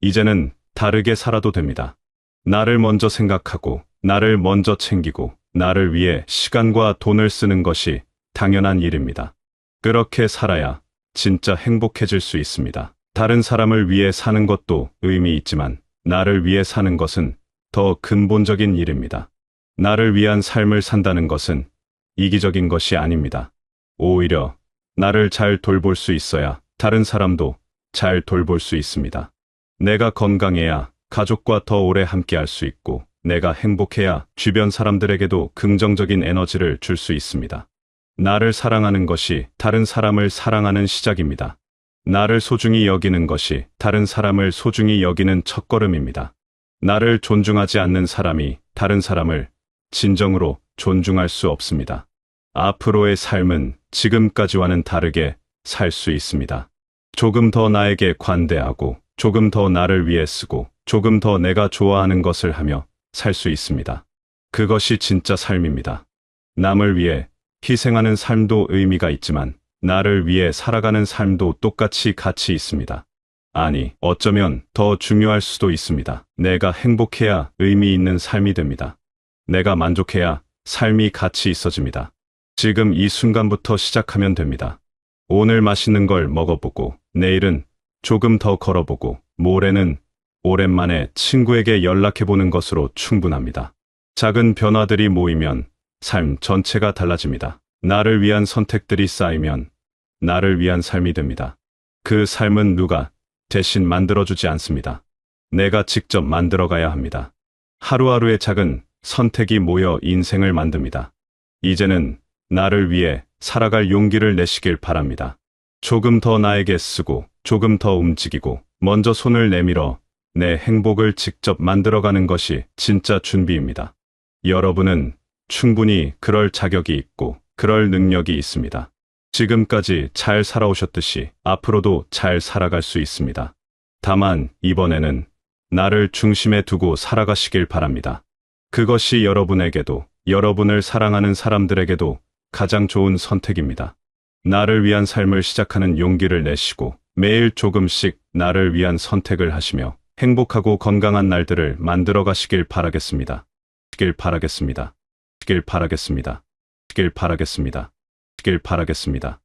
이제는 다르게 살아도 됩니다. 나를 먼저 생각하고 나를 먼저 챙기고 나를 위해 시간과 돈을 쓰는 것이 당연한 일입니다. 그렇게 살아야 진짜 행복해질 수 있습니다. 다른 사람을 위해 사는 것도 의미 있지만 나를 위해 사는 것은 더 근본적인 일입니다. 나를 위한 삶을 산다는 것은 이기적인 것이 아닙니다. 오히려 나를 잘 돌볼 수 있어야 다른 사람도 잘 돌볼 수 있습니다. 내가 건강해야 가족과 더 오래 함께할 수 있고 내가 행복해야 주변 사람들에게도 긍정적인 에너지를 줄 수 있습니다. 나를 사랑하는 것이 다른 사람을 사랑하는 시작입니다. 나를 소중히 여기는 것이 다른 사람을 소중히 여기는 첫걸음입니다. 나를 존중하지 않는 사람이 다른 사람을 진정으로 존중할 수 없습니다. 앞으로의 삶은 지금까지와는 다르게 살 수 있습니다. 조금 더 나에게 관대하고 조금 더 나를 위해 쓰고 조금 더 내가 좋아하는 것을 하며 살 수 있습니다. 그것이 진짜 삶입니다. 남을 위해 희생하는 삶도 의미가 있지만 나를 위해 살아가는 삶도 똑같이 가치 있습니다. 아니, 어쩌면 더 중요할 수도 있습니다. 내가 행복해야 의미 있는 삶이 됩니다. 내가 만족해야 삶이 가치 있어집니다. 지금 이 순간부터 시작하면 됩니다. 오늘 맛있는 걸 먹어보고 내일은 조금 더 걸어보고 모레는 오랜만에 친구에게 연락해보는 것으로 충분합니다. 작은 변화들이 모이면 삶 전체가 달라집니다. 나를 위한 선택들이 쌓이면 나를 위한 삶이 됩니다. 그 삶은 누가 대신 만들어주지 않습니다. 내가 직접 만들어가야 합니다. 하루하루의 작은 선택이 모여 인생을 만듭니다. 이제는 나를 위해 살아갈 용기를 내시길 바랍니다. 조금 더 나에게 쓰고 조금 더 움직이고 먼저 손을 내밀어 내 행복을 직접 만들어가는 것이 진짜 준비입니다. 여러분은 충분히 그럴 자격이 있고 그럴 능력이 있습니다. 지금까지 잘 살아오셨듯이 앞으로도 잘 살아갈 수 있습니다. 다만 이번에는 나를 중심에 두고 살아가시길 바랍니다. 그것이 여러분에게도 여러분을 사랑하는 사람들에게도 가장 좋은 선택입니다. 나를 위한 삶을 시작하는 용기를 내시고 매일 조금씩 나를 위한 선택을 하시며 행복하고 건강한 날들을 만들어 가시길 바라겠습니다. 시길 바라겠습니다. 시길 바라겠습니다. 시길 바라겠습니다. 시길 바라겠습니다.